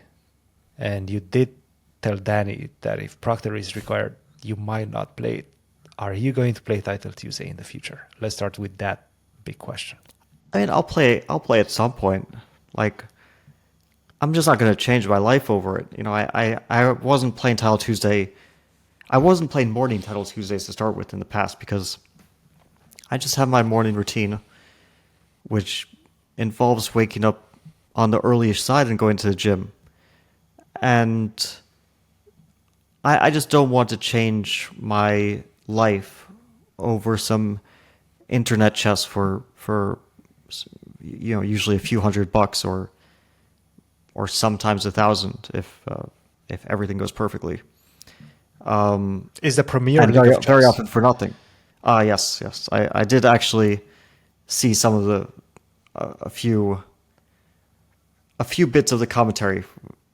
S2: and you did tell Danny that if Proctor is required, you might not play it. Are you going to play Title Tuesday in the future? Let's start with that big question.
S1: I mean, I'll play at some point. Like, I'm just not going to change my life over it. I wasn't playing Title Tuesday. I wasn't playing morning Title Tuesdays to start with in the past because I just have my morning routine, which involves waking up on the earliest side and going to the gym. And I just don't want to change my life over some internet chess for usually a few $100 or sometimes $1,000 if everything goes perfectly.
S2: Is the Premier
S1: and
S2: League of chess
S1: very often for nothing. Yes. I did actually see some of the a few bits of the commentary,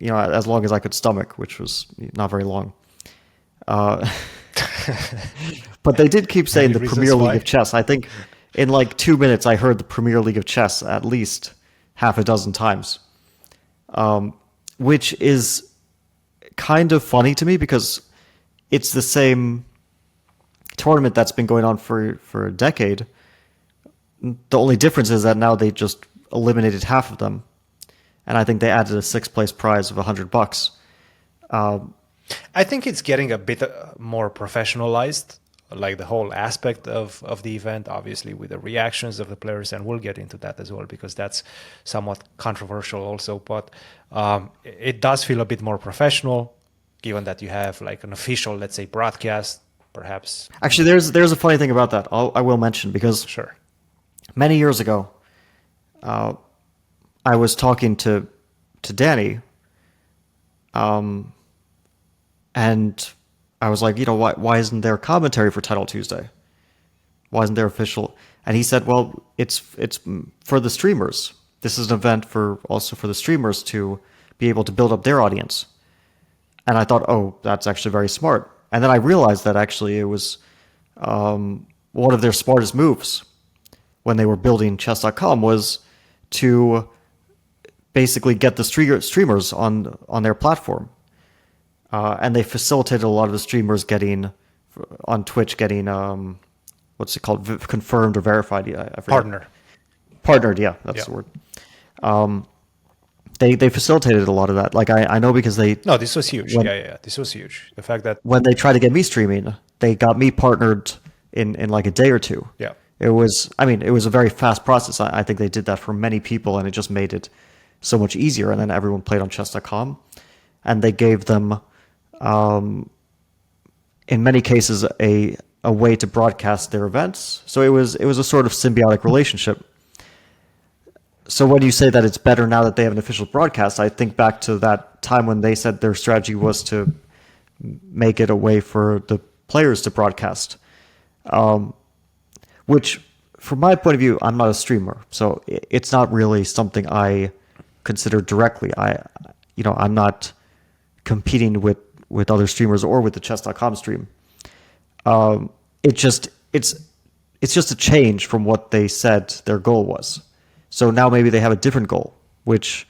S1: as long as I could stomach, which was not very long. But they did keep saying the Premier League of Chess. I think in like 2 minutes, I heard the Premier League of Chess at least half a dozen times, which is kind of funny to me because it's the same tournament that's been going on for a decade. The only difference is that now they just eliminated half of them, and I think they added a 6th place prize of $100.
S2: I think it's getting a bit more professionalized like the whole aspect of the event, obviously with the reactions of the players, and we'll get into that as well because that's somewhat controversial also. But it does feel a bit more professional, given that you have like an official, let's say, broadcast, perhaps.
S1: Actually, there's a funny thing about that. I will mention because
S2: Sure.
S1: many years ago, I was talking to Danny, and I was like, why isn't there commentary for Title Tuesday? Why isn't there official? And he said, well, it's for the streamers. This is an event also for the streamers to be able to build up their audience. And I thought, oh, that's actually very smart. And then I realized that actually it was one of their smartest moves when they were building chess.com was to basically get the streamers on their platform. And they facilitated a lot of the streamers on Twitch getting, what's it called, confirmed or verified? Yeah, I forget. Partnered, yeah, that's the word. They facilitated a lot of that. Like I know because
S2: No, this was huge. This was huge. The fact that
S1: when they tried to get me streaming, they got me partnered in like a day or two.
S2: Yeah.
S1: It was a very fast process. I think they did that for many people, and it just made it so much easier. And then everyone played on chess.com, and they gave them, in many cases, a way to broadcast their events. So it was a sort of symbiotic relationship. So when you say that it's better now that they have an official broadcast, I think back to that time when they said their strategy was to make it a way for the players to broadcast. Which, from my point of view, I'm not a streamer, so it's not really something I consider directly. I'm not competing with other streamers or with the chess.com stream. It's just a change from what they said their goal was. So now maybe they have a different goal, which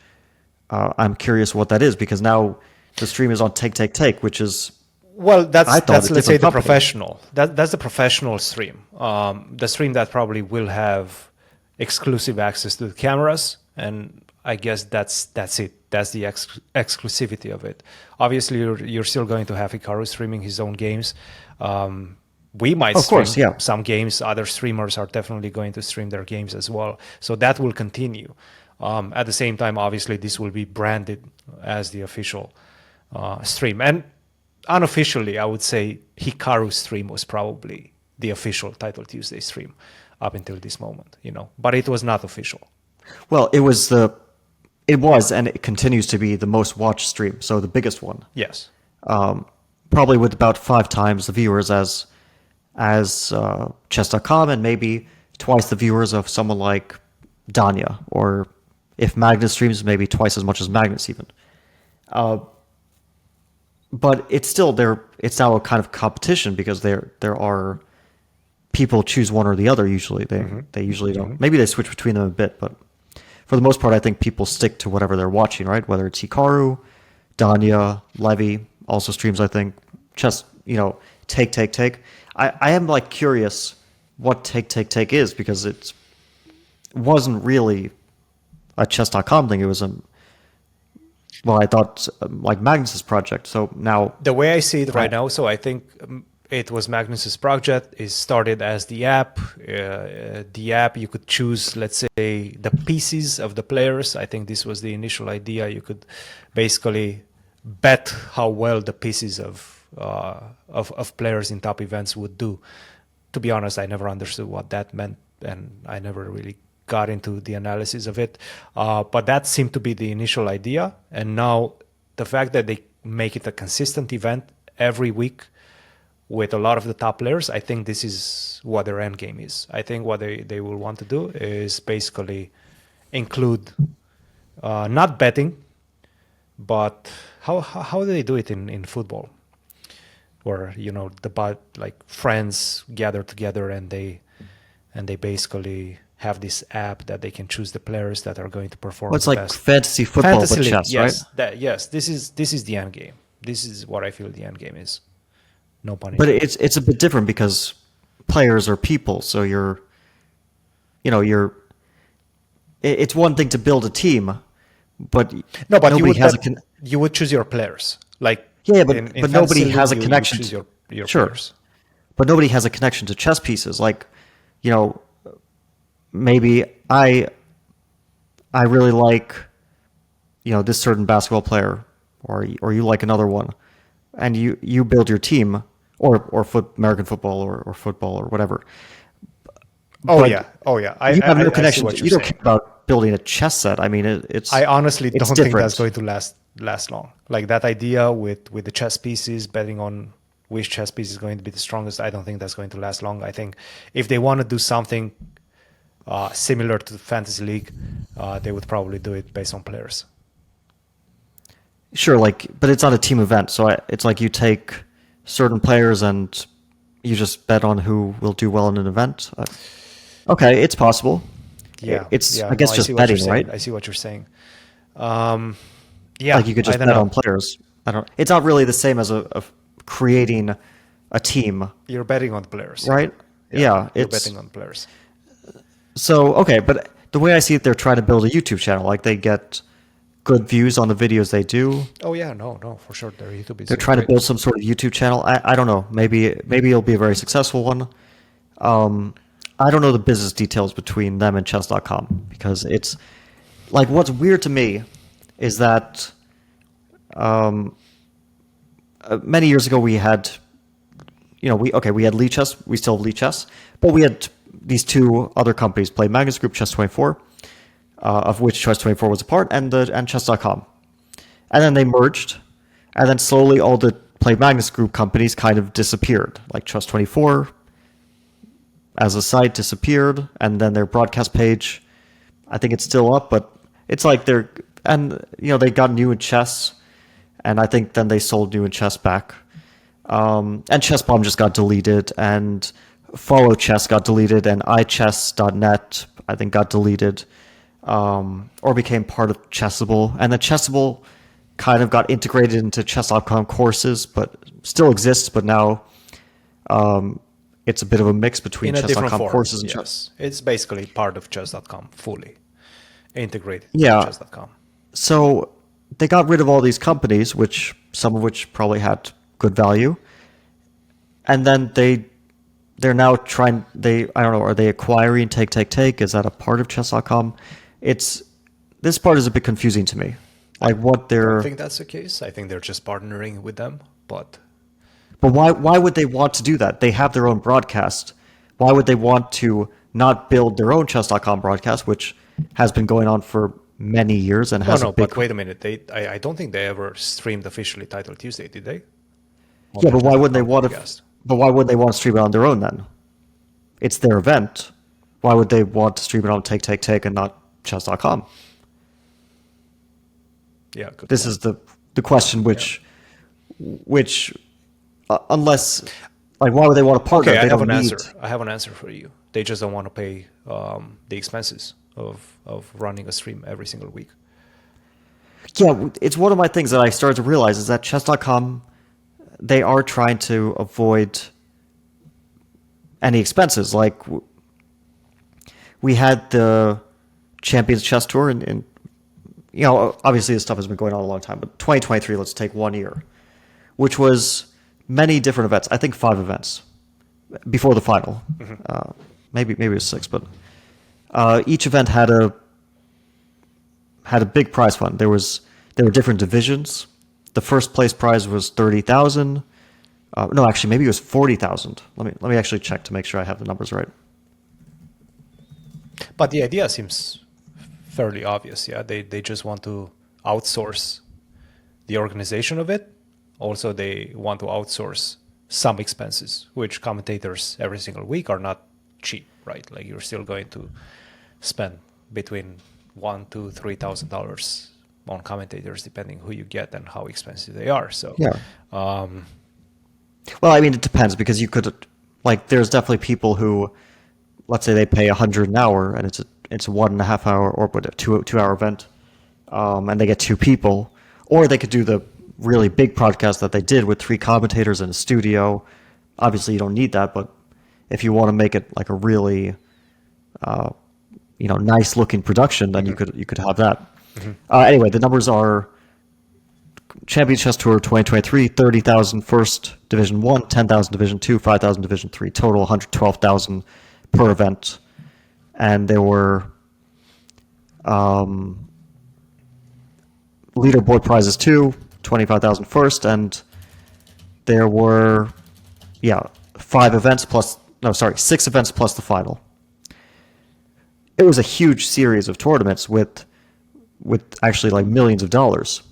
S1: I'm curious what that is, because now the stream is on Take, which is
S2: that's let's say the
S1: company.
S2: professional. That's the professional stream. The stream that probably will have exclusive access to the cameras, and I guess that's it. That's the exclusivity of it. Obviously, you're still going to have Hikaru streaming his own games. We might stream some games. Other streamers are definitely going to stream their games as well. So that will continue. At the same time, obviously, this will be branded as the official stream. And unofficially, I would say Hikaru's stream was probably the official Title Tuesday stream up until this moment, but it was not official.
S1: Well, it was, and it continues to be the most watched stream, so the biggest one.
S2: Yes.
S1: Probably with about 5 times the viewers as chess.com, and maybe twice the viewers of someone like Danya, or if Magnus streams, maybe twice as much as Magnus even. But it's still it's now a kind of competition, because there are people choose one or the other. Usually they usually don't. Maybe they switch between them a bit, but for the most part, I think people stick to whatever they're watching, right? Whether it's Hikaru, Danya, Levy also streams, I think. Chess, Take. I am curious what Take is, because it wasn't really a chess.com thing. It was I thought like Magnus's project. So now
S2: the way I see it right now, so I think it was Magnus's project. It started as the app. The app, you could choose, let's say, the pieces of the players. I think this was the initial idea. You could basically bet how well the pieces of players in top events would do. To be honest, I never understood what that meant, and I never really got into the analysis of it. But that seemed to be the initial idea. And now the fact that they make it a consistent event every week with a lot of the top players, I think this is what their end game is. I think what they will want to do is basically include not betting, but how do they do it in football? Where friends gather together and they basically have this app that they can choose the players that are going to perform.
S1: Well, it's like best. Fantasy football, but chess,
S2: yes,
S1: right?
S2: Yes, this is the end game. This is what I feel the end game is. No pun
S1: intended.
S2: But
S1: it's a bit different, because players are people. So it's one thing to build a team, but
S2: you would choose your players. Like
S1: but nobody has a connection
S2: to your
S1: sure.
S2: players.
S1: but nobody has a connection to chess pieces. Like, you know, maybe I really like, you know, this certain basketball player, or you like another one, and you build your team, or American football or football or whatever.
S2: Oh
S1: But
S2: yeah, oh yeah.
S1: you have no
S2: I see
S1: connection.
S2: what you're
S1: You don't
S2: saying.
S1: care about building a chess set. I mean, it's.
S2: I honestly
S1: it's
S2: don't think that's
S1: different.
S2: going to last long. Like that idea with the chess pieces, betting on which chess piece is going to be the strongest. I don't think that's going to last long. I think if they want to do something similar to the fantasy league, they would probably do it based on players.
S1: Sure, like, but it's not a team event, so it's like you take certain players and you just bet on who will do well in an event. Okay, it's possible.
S2: Yeah,
S1: It's,
S2: yeah.
S1: I guess,
S2: No, I
S1: just
S2: see what you're
S1: betting,
S2: saying.
S1: right?
S2: I see what you're saying. Yeah,
S1: Like you could
S2: I
S1: just
S2: don't
S1: bet
S2: know.
S1: on players. I don't. It's not really the same as a creating a team,
S2: You're betting on players, yeah.
S1: right?
S2: Yeah,
S1: Yeah,
S2: you're
S1: it's
S2: betting on players.
S1: so okay. But the way I see it, they're trying to build a YouTube channel. Like they get good views on the videos they do.
S2: Oh yeah, no, for sure. Their YouTube is
S1: They're
S2: doing
S1: trying to
S2: great.
S1: build some sort of YouTube channel. I don't know. Maybe it'll be a very successful one. I don't know the business details between them and chess.com because it's like what's weird to me is that many years ago we had we had Lee Chess, we still have Lee Chess, but we had these two other companies, Play Magnus Group, Chess24, of which Chess24 was a part, and chess.com. And then they merged, and then slowly all the Play Magnus Group companies kind of disappeared, like Chess24 as a site disappeared, and then their broadcast page, I think it's still up, but it's like they got New in Chess, and I think then they sold New in Chess back. And ChessBomb just got deleted, and Follow Chess got deleted, and iChess.net I think got deleted, or became part of Chessable, and then Chessable kind of got integrated into chess.com courses, but still exists, but now it's a bit of a mix between
S2: In a different
S1: chess.com
S2: form,
S1: courses and
S2: yes. It's basically part of chess.com, fully integrated
S1: Yeah.
S2: into chess.com.
S1: So they got rid of all these companies, some of which probably had good value, and then they're now trying. I don't know. Are they acquiring Take? Is that a part of chess.com? This part is a bit confusing to me. Like what
S2: I
S1: they're.
S2: don't think that's the case. I think they're just partnering with them, but
S1: But why would they want to do that? They have their own broadcast. Why would they want to not build their own chess.com broadcast, which has been going on for many years and has
S2: no,
S1: a big.
S2: but wait a minute. I don't think they ever streamed officially Title Tuesday, did they?
S1: Yeah, but why wouldn't they want to?
S2: Podcast.
S1: But why would they want to stream it on their own then? It's their event. Why would they want to stream it on Take and not chess.com?
S2: Yeah, good
S1: This
S2: point.
S1: is the question which unless like why would they want to partner?
S2: Okay,
S1: They
S2: I have
S1: don't
S2: an
S1: need.
S2: answer. I have an answer for you. They just don't want to pay the expenses of running a stream every single week.
S1: Yeah, it's one of my things that I started to realize is that chess.com, they are trying to avoid any expenses. Like we had the Champions Chess Tour and obviously this stuff has been going on a long time, but 2023, let's take 1 year, which was many different events. I think 5 events before the final. Maybe it was 6, but each event had a big prize fund. There were different divisions. The first place prize was 30,000. No, actually, maybe it was 40,000. Let me actually check to make sure I have the numbers right.
S2: But the idea seems fairly obvious. Yeah, they just want to outsource the organization of it. Also, they want to outsource some expenses, which commentators every single week are not cheap, right? Like you're still going to spend between $1,000 to $3,000 on commentators, depending who you get and how expensive they are. So
S1: Yeah. Well, I mean, it depends because you could, like, there's definitely people who, let's say they pay 100 an hour and it's a 1.5 hour or what, a 2 hour event, and they get 2 people, or they could do the really big podcast that they did with 3 commentators in a studio. Obviously, you don't need that, but if you want to make it like a really, nice looking production, then you could have that. Anyway, the numbers are Champions Chess Tour 2023, 30,000 first Division 1, 10,000 Division 2, 5,000 Division 3, total 112,000 per event. And there were leaderboard prizes too, 25,000 first, and there were, 6 events plus the final. It was a huge series of tournaments with actually like millions of dollars.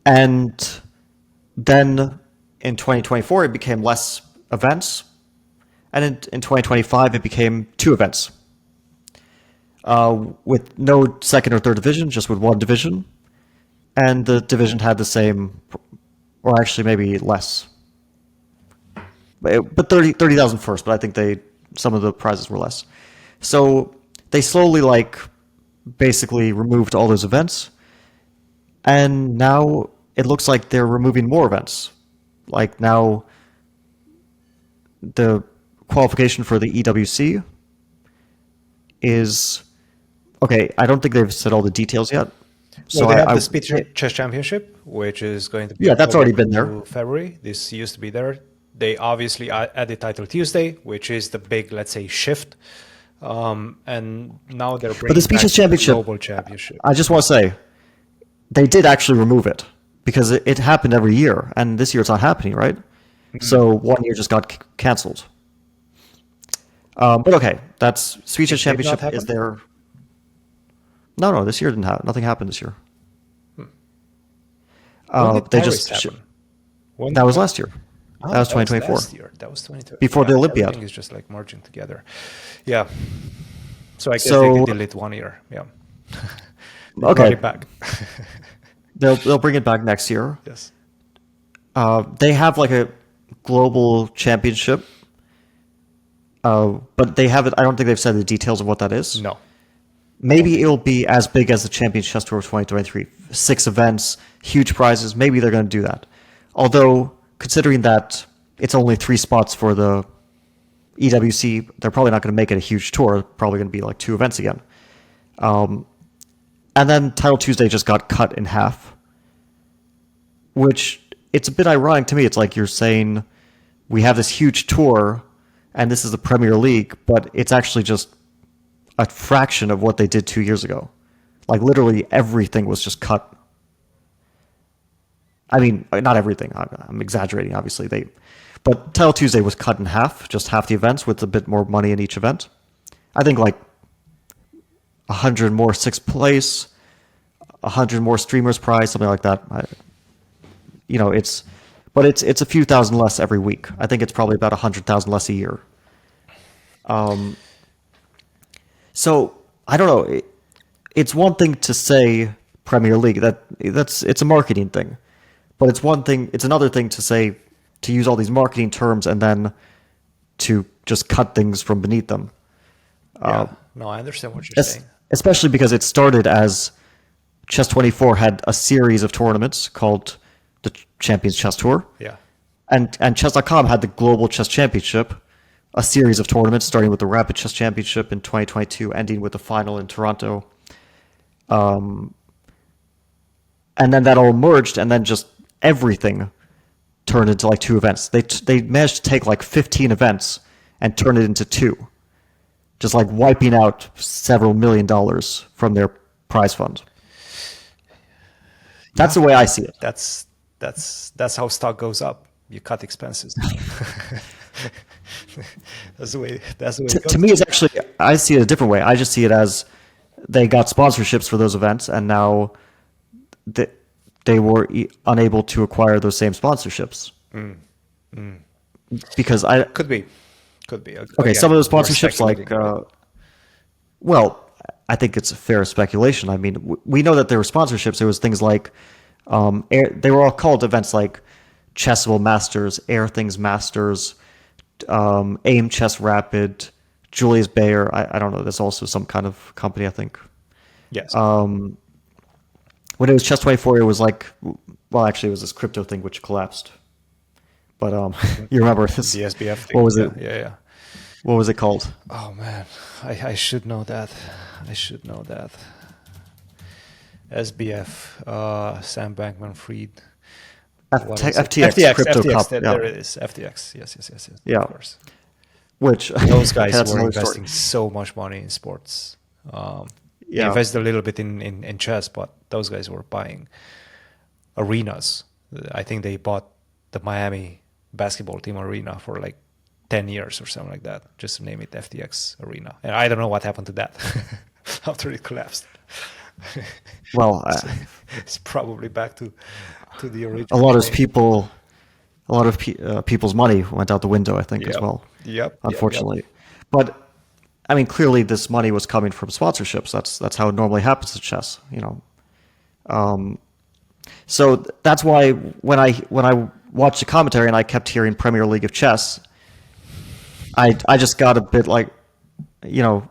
S1: And then in 2024, it became less events. And in 2025, it became 2 events. With no second or third division, just with 1 division. And the division had the same, or actually maybe less. But 30,000 first, but I think some of the prizes were less. So they slowly basically removed all those events. And now it looks like they're removing more events. Like now the qualification for the EWC is, okay, I don't think they've said all the details yet.
S2: So they have the Speed Chess Championship, which is going to be
S1: that's already been there.
S2: February. This used to be there. They obviously added Title Tuesday, which is the big, let's say, shift. And now they're bringing
S1: but the Speed Chess Championship,
S2: Global Championship.
S1: I just want to say, they did actually remove it because it happened every year, and this year it's not happening, right? Mm-hmm. So 1 year just got canceled. But okay, that's Speed Chess Championship is there. No, this year didn't happen. Nothing happened this year. They just that was last year. That was 2024.
S2: Last year. That was 2024.
S1: Before the Olympiad.
S2: Everything is just like merging together. Yeah. So I guess they could delete 1 year. Yeah.
S1: Okay.
S2: Bring it back.
S1: They'll bring it back next year.
S2: Yes.
S1: They have like a global championship, but they haven't. I don't think they've said the details of what that is.
S2: No.
S1: Maybe it'll be as big as the Champions Chess Tour 2023. 6 events, huge prizes. Maybe they're going to do that. Although, considering that it's only 3 spots for the EWC, they're probably not going to make it a huge tour. Probably going to be like 2 events again. And then Title Tuesday just got cut in half, which it's a bit ironic to me. It's like you're saying we have this huge tour and this is the Premier League, but it's actually just a fraction of what they did 2 years ago. Like literally everything was just cut. I mean, not everything. I'm exaggerating, obviously. But Title Tuesday was cut in half, just half the events with a bit more money in each event. I think like 100 more 6th place, 100 more streamers prize, something like that. It's a few thousand less every week. I think it's probably about 100,000 less a year. So I don't know. It's one thing to say Premier League. It's a marketing thing, but it's another thing to say to use all these marketing terms and then to just cut things from beneath them.
S2: No, I understand what you're saying.
S1: Especially because it started as Chess24 had a series of tournaments called the Champions Chess Tour.
S2: Yeah.
S1: And Chess.com had the Global Chess Championship, a series of tournaments starting with the Rapid Chess Championship in 2022, ending with the final in Toronto. And then that all merged, and then just everything turned into like 2 events. They managed to take like 15 events and turn it into 2. Just like wiping out several $1 million from their prize fund. That's the way I see it.
S2: That's how stock goes up. You cut expenses. That's the way it goes.
S1: To me, it's actually, I see it a different way. I just see it as they got sponsorships for those events, and now they were unable to acquire those same sponsorships. Because
S2: Could be.
S1: Okay,
S2: again,
S1: some of those sponsorships, I think it's a fair speculation. I mean, we know that there were sponsorships. There was things like, they were all called events like Chessable Masters, Air Things Masters, AIM Chess Rapid, Julius Baer. I don't know. There's also some kind of company, I think.
S2: Yes.
S1: When it was Chess24, it was like, actually, it was this crypto thing which collapsed. But you remember this?
S2: The SBF thing.
S1: What was it?
S2: Yeah.
S1: What was it called?
S2: Oh man, I should know that. SBF, Sam Bankman-Fried. What is it?
S1: FTX, Crypto Cup.
S2: There,
S1: Yeah.
S2: there it is. FTX. Yes.
S1: Yeah.
S2: Of course.
S1: Which
S2: Those guys
S1: that's
S2: were
S1: another story.
S2: investing so much money in sports. They
S1: Yeah.
S2: invested a little bit in chess, but those guys were buying arenas. I think they bought the Miami basketball team arena for like 10 years or something like that, just to name it FTX Arena. And I don't know what happened to that after it collapsed.
S1: Well,
S2: It's probably back to the
S1: a
S2: original.
S1: lot of
S2: name.
S1: people, a lot of people's money went out the window, I think, as
S2: Yep.
S1: well.
S2: Yep.
S1: Unfortunately, but I mean, clearly this money was coming from sponsorships. That's how it normally happens in chess, you know. So that's why when I watched the commentary and I kept hearing Premier League of Chess, I just got a bit like, you know,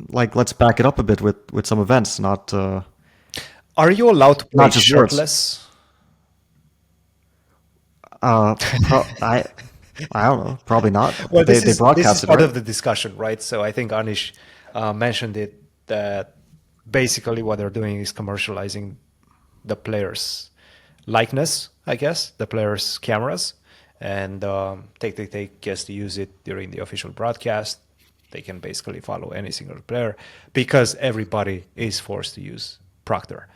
S1: like let's back it up a bit with some events, not
S2: Are you allowed to play
S1: Not just words.
S2: shirtless?
S1: I don't know, probably not.
S2: Well,
S1: They
S2: this is
S1: broadcast it,
S2: part
S1: right?
S2: of the discussion, right? So I think Anish mentioned it, that basically what they're doing is commercializing the players' likeness, I guess, the players' cameras, and they guess to use it during the official broadcast. They can basically follow any single player because everybody is forced to use Proctor,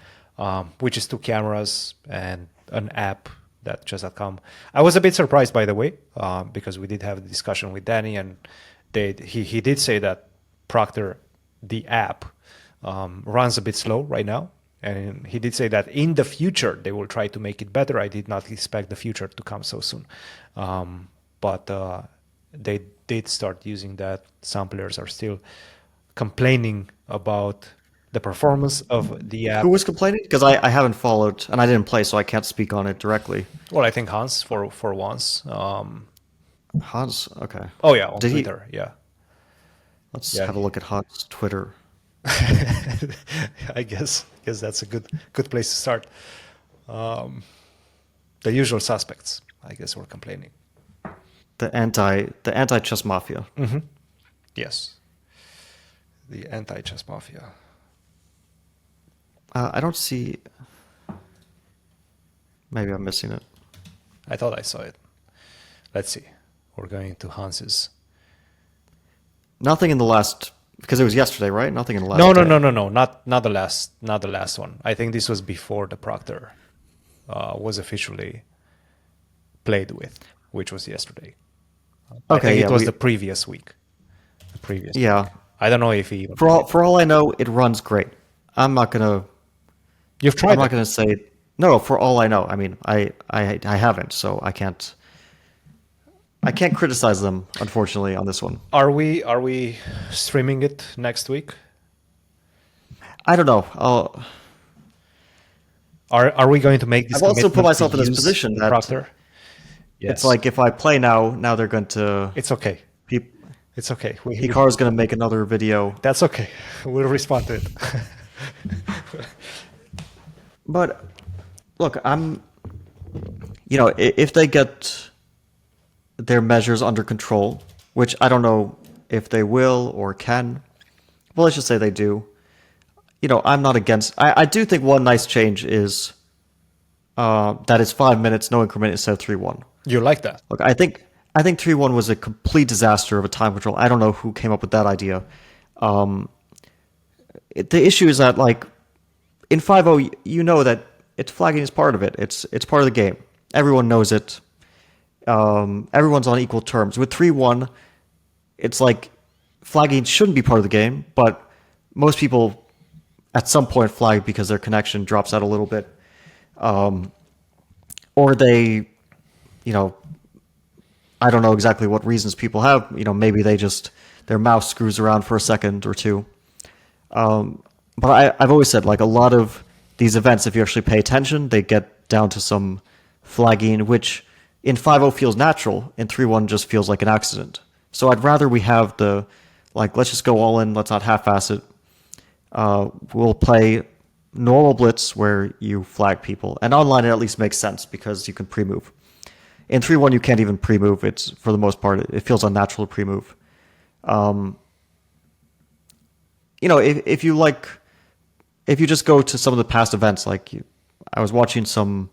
S2: which is 2 cameras and an app that chess.com. I was a bit surprised, by the way, because we did have a discussion with Danny, and he did say that Proctor, the app, runs a bit slow right now. And he did say that in the future, they will try to make it better. I did not expect the future to come so soon. But they did start using that. Some players are still complaining about the performance of the app.
S1: Who was complaining? Because I haven't followed and I didn't play, so I can't speak on it directly.
S2: Well, I think Hans for once.
S1: Hans, okay.
S2: Oh yeah, on
S1: Did he?
S2: Twitter. Yeah.
S1: Let's
S2: Yeah.
S1: have a look at Hans' Twitter.
S2: I guess that's a good place to start. The usual suspects, I guess, were complaining.
S1: The anti chess mafia.
S2: Yes. The anti-chess mafia.
S1: I don't see. Maybe I'm missing it.
S2: I thought I saw it. Let's see. We're going to Hans's.
S1: Nothing in the last, because it was yesterday, right? Nothing in the last.
S2: No,
S1: day.
S2: not the last one. I think this was before the Proctor was officially played with, which was yesterday. I
S1: Okay,
S2: think
S1: yeah,
S2: it was the previous week.
S1: Yeah.
S2: I don't know if he even
S1: For all I know, it runs great. I'm not gonna.
S2: You've tried
S1: I'm not
S2: it.
S1: gonna say no. For all I know, I mean, I haven't, so I can't criticize them, unfortunately, on this one.
S2: Are we streaming it next week?
S1: I don't know.
S2: Are we going to make this?
S1: I've also put
S2: commitment
S1: myself
S2: to
S1: in this
S2: use
S1: position
S2: the
S1: that
S2: Proctor? Yes.
S1: It's like if I play now they're going to.
S2: It's okay.
S1: Peop,
S2: It's okay.
S1: Hikaru's going to make another video.
S2: That's okay. We'll respond to it.
S1: But look, if they get their measures under control, which I don't know if they will or can, well, let's just say they do. I'm not against. I do think one nice change is that it's 5 minutes, no increment instead of 3-1.
S2: You like that?
S1: Look, I think 3-1 was a complete disaster of a time control. I don't know who came up with that idea. The issue is that, like, in 5-0, you know that flagging is part of it. It's part of the game. Everyone knows it. Everyone's on equal terms. With 3-1, it's like flagging shouldn't be part of the game, but most people at some point flag because their connection drops out a little bit. Or they, I don't know exactly what reasons people have. Maybe their mouse screws around for a second or two. But I've always said, like, a lot of these events, if you actually pay attention, they get down to some flagging, which in 5-0 feels natural. In 3-1 just feels like an accident. So I'd rather we have let's just go all in. Let's not half-ass it. We'll play normal blitz where you flag people. And online it at least makes sense because you can pre-move. In 3-1 you can't even pre-move. It's, for the most part, it feels unnatural to pre-move. If you like if you just go to some of the past events, I was watching some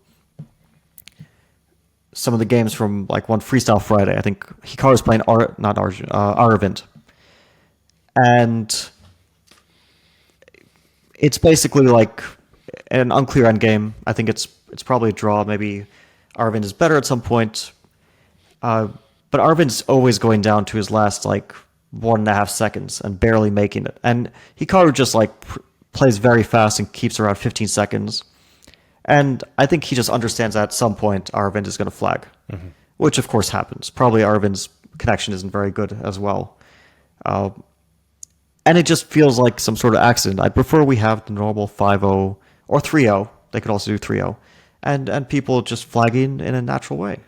S1: of the games from like one Freestyle Friday. I think Hikaru was playing Aravind, and it's basically like an unclear end game. I think it's probably a draw. Maybe Aravind is better at some point, but Arvind's always going down to his last like 1.5 seconds and barely making it. And Hikaru just like plays very fast and keeps around 15 seconds. And I think he just understands that at some point Aravind is going to flag, which of course happens. Probably Arvind's connection isn't very good as well. And it just feels like some sort of accident. I'd prefer we have the normal 5-0 or 3-0. They could also do 3-0. And people just flagging in a natural way.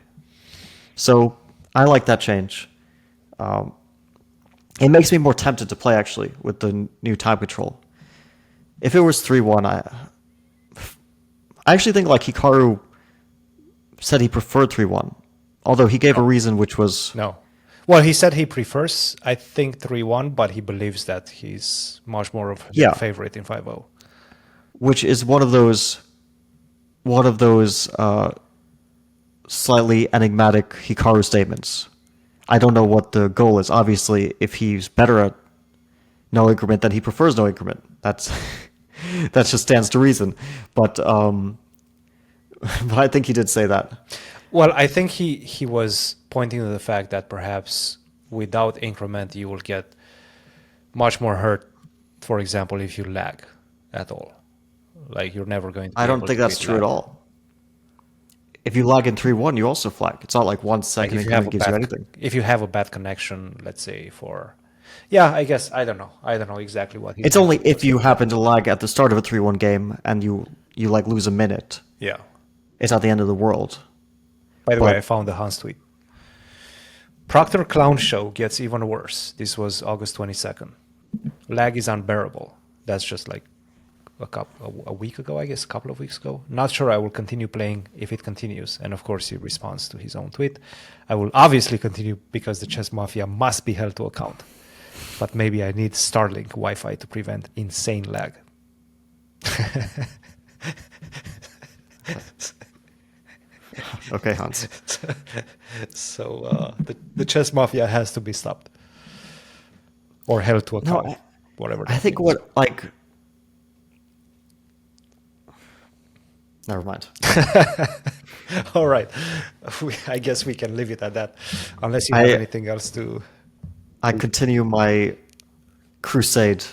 S1: So I like that change. It makes me more tempted to play, actually, with the new time control. If it was 3-1, I actually think like Hikaru said he preferred 3-1. Although he gave a reason which was...
S2: No. Well, he said he prefers, I think, 3-1, but he believes that he's much more of a favorite in 5-0.
S1: Which is one of those slightly enigmatic Hikaru statements. I don't know what the goal is. Obviously, if he's better at no increment, then he prefers no increment. That just stands to reason. But I think he did say that.
S2: Well, I think he was pointing to the fact that perhaps without increment, you will get much more hurt, for example, if you lag at all. Like, you're never going to be
S1: I don't
S2: able
S1: think
S2: to
S1: that's
S2: beat
S1: true
S2: lag.
S1: at all. If you lag in 3-1, you also flag. It's not like 1 second increment gives you anything.
S2: If you have a bad connection, let's say for... Yeah, I guess, I don't know. I don't know exactly what he
S1: It's only if you happen to lag at the start of a 3-1 game and you like lose a minute.
S2: Yeah.
S1: It's not the end of the world.
S2: By the way, I found the Hans tweet. Proctor Clown Show gets even worse. This was August 22nd. Lag is unbearable. That's just like a week ago, I guess, a couple of weeks ago. Not sure I will continue playing if it continues. And of course, he responds to his own tweet. I will obviously continue because the chess mafia must be held to account. But maybe I need Starlink Wi-Fi to prevent insane lag.
S1: Okay, Hans.
S2: So the chess mafia has to be stopped or held to account, whatever.
S1: I think
S2: means.
S1: Never mind.
S2: All right. I guess we can leave it at that, unless you have anything else to...
S1: I continue my crusade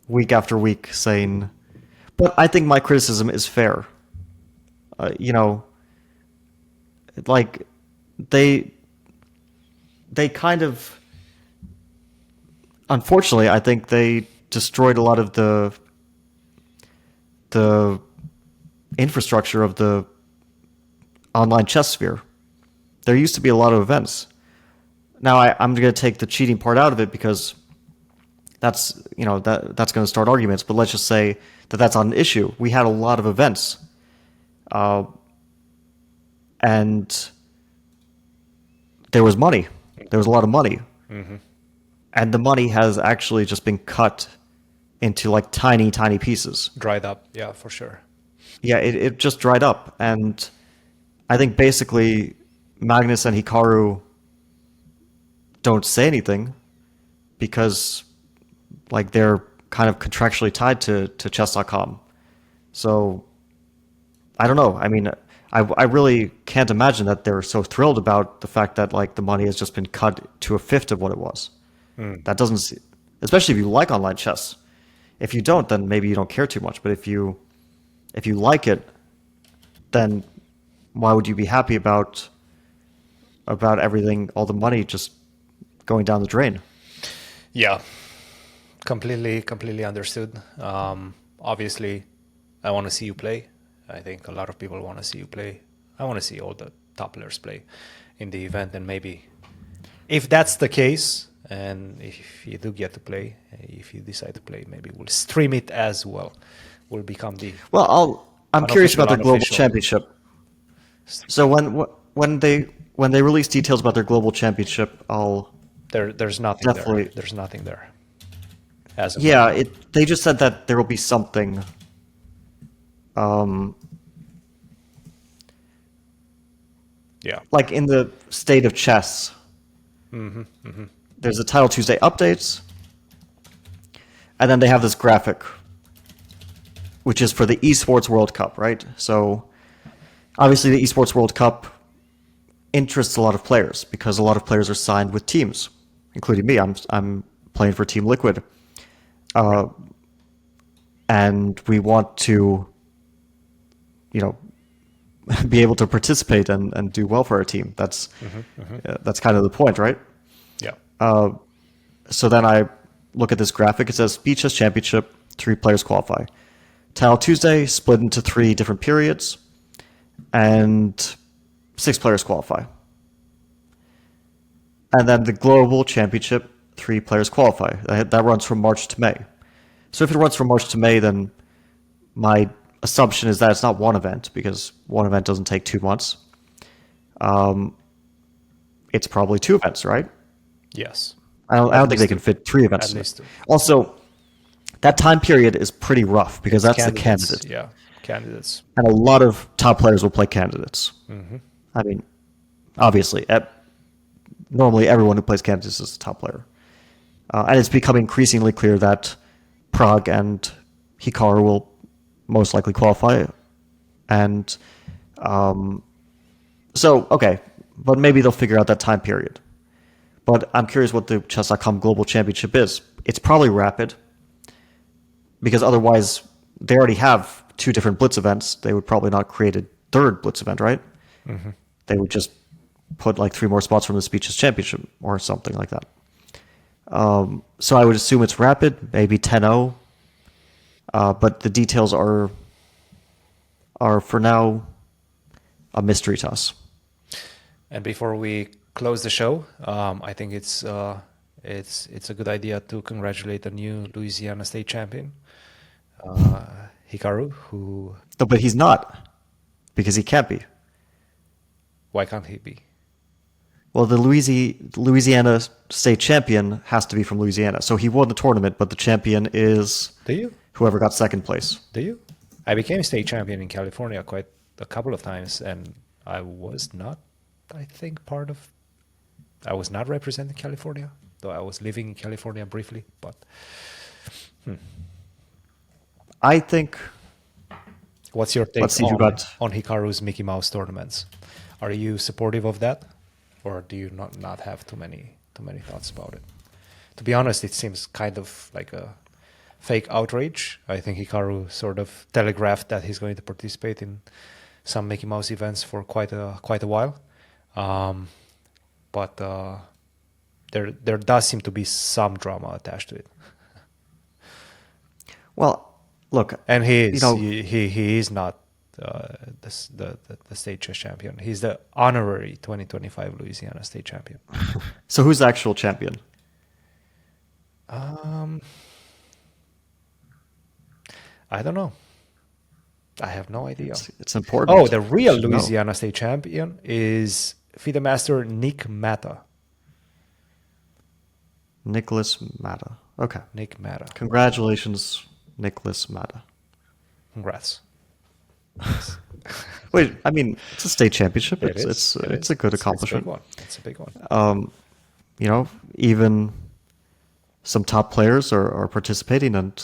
S1: week after week saying, but I think my criticism is fair. Like they kind of, unfortunately, I think they destroyed a lot of the infrastructure of the online chess sphere. There used to be a lot of events. Now I'm going to take the cheating part out of it because that's going to start arguments. But let's just say that that's not an issue. We had a lot of events, and there was money. There was a lot of money, and the money has actually just been cut into like tiny pieces.
S2: Dried up, yeah, for sure.
S1: Yeah, it just dried up, and I think basically Magnus and Hikaru don't say anything because like they're kind of contractually tied to chess.com. So I don't know. I mean, I really can't imagine that they're so thrilled about the fact that like the money has just been cut to a fifth of what it was. That doesn't, especially if you like online chess. If you don't, then maybe you don't care too much. But if you like it, then why would you be happy about everything, all the money just going down the drain?
S2: Yeah, completely understood. Obviously, I want to see you play. I think a lot of people want to see you play. I want to see all the top players play in the event, and maybe if that's the case, and if you do get to play, if you decide to play, maybe we'll stream it as well. We'll become the
S1: I'm curious about their global championship. So when they release details about their global championship, I'll
S2: there's nothing
S1: definitely
S2: there. There's nothing there. as of
S1: Yeah,
S2: right now.
S1: they just said that there will be something. Um,
S2: Yeah.
S1: like in the state of chess, there's a Title Tuesday updates, and then they have this graphic, which is for the Esports World Cup, right? So obviously the Esports World Cup interests a lot of players because a lot of players are signed with teams, including me. I'm playing for Team Liquid, and we want to, you know, be able to participate and do well for our team. That's kind of the point, right?
S2: Yeah.
S1: So then I look at this graphic. It says Speed Chess Championship, 3 players qualify. Title Tuesday split into 3 different periods, and 6 players qualify. And then the Global Championship, 3 players qualify. That runs from March to May. So if it runs from March to May, then my assumption is that it's not one event, because one event doesn't take 2 months. It's probably 2 events, right?
S2: Yes.
S1: I don't think they can fit 3 events.
S2: At least 2.
S1: Also, that time period is pretty rough because that's the candidates.
S2: Yeah, candidates.
S1: And a lot of top players will play candidates. I mean, obviously, normally everyone who plays candidates is a top player. And it's becoming increasingly clear that Pragg and Hikaru will most likely qualify. And so, okay, but maybe they'll figure out that time period. But I'm curious what the Chess.com Global Championship is. It's probably rapid, because otherwise they already have 2 different Blitz events. They would probably not create a 3rd Blitz event, right? They would just put like 3 more spots from the Speed Chess Championship or something like that. So I would assume it's rapid, maybe 10-0. But the details are for now a mystery to us.
S2: And before we close the show, I think it's a good idea to congratulate the new Louisiana State champion, Hikaru, who...
S1: No, but he's not, because he can't be.
S2: Why can't he be?
S1: Well, the Louisiana State champion has to be from Louisiana. So he won the tournament, but the champion is
S2: Do you?
S1: whoever got 2nd place.
S2: Do you? I became state champion in California quite a couple of times, and I was not, I think, I was not representing California, though I was living in California briefly, but...
S1: I think...
S2: What's your take
S1: Let's see who got...
S2: on Hikaru's Mickey Mouse tournaments? Are you supportive of that, or do you not have too many thoughts about it? To be honest, it seems kind of like a fake outrage. I think Hikaru sort of telegraphed that he's going to participate in some Mickey Mouse events for quite a while, but there does seem to be some drama attached to it.
S1: Well, look,
S2: and he is not the state chess champion. He's the honorary 2025 Louisiana state champion.
S1: So who's the actual champion?
S2: I don't know. I have no idea.
S1: It's important.
S2: Oh, the real Louisiana state champion is FIDE master Nick Matta.
S1: Nicholas Matta. Okay.
S2: Nick Matta.
S1: Congratulations, Nicholas Matta.
S2: Congrats.
S1: Wait, I mean, it's a state championship.
S2: It
S1: It's
S2: is.
S1: a good accomplishment.
S2: It's a big one.
S1: You know, even some top players are participating and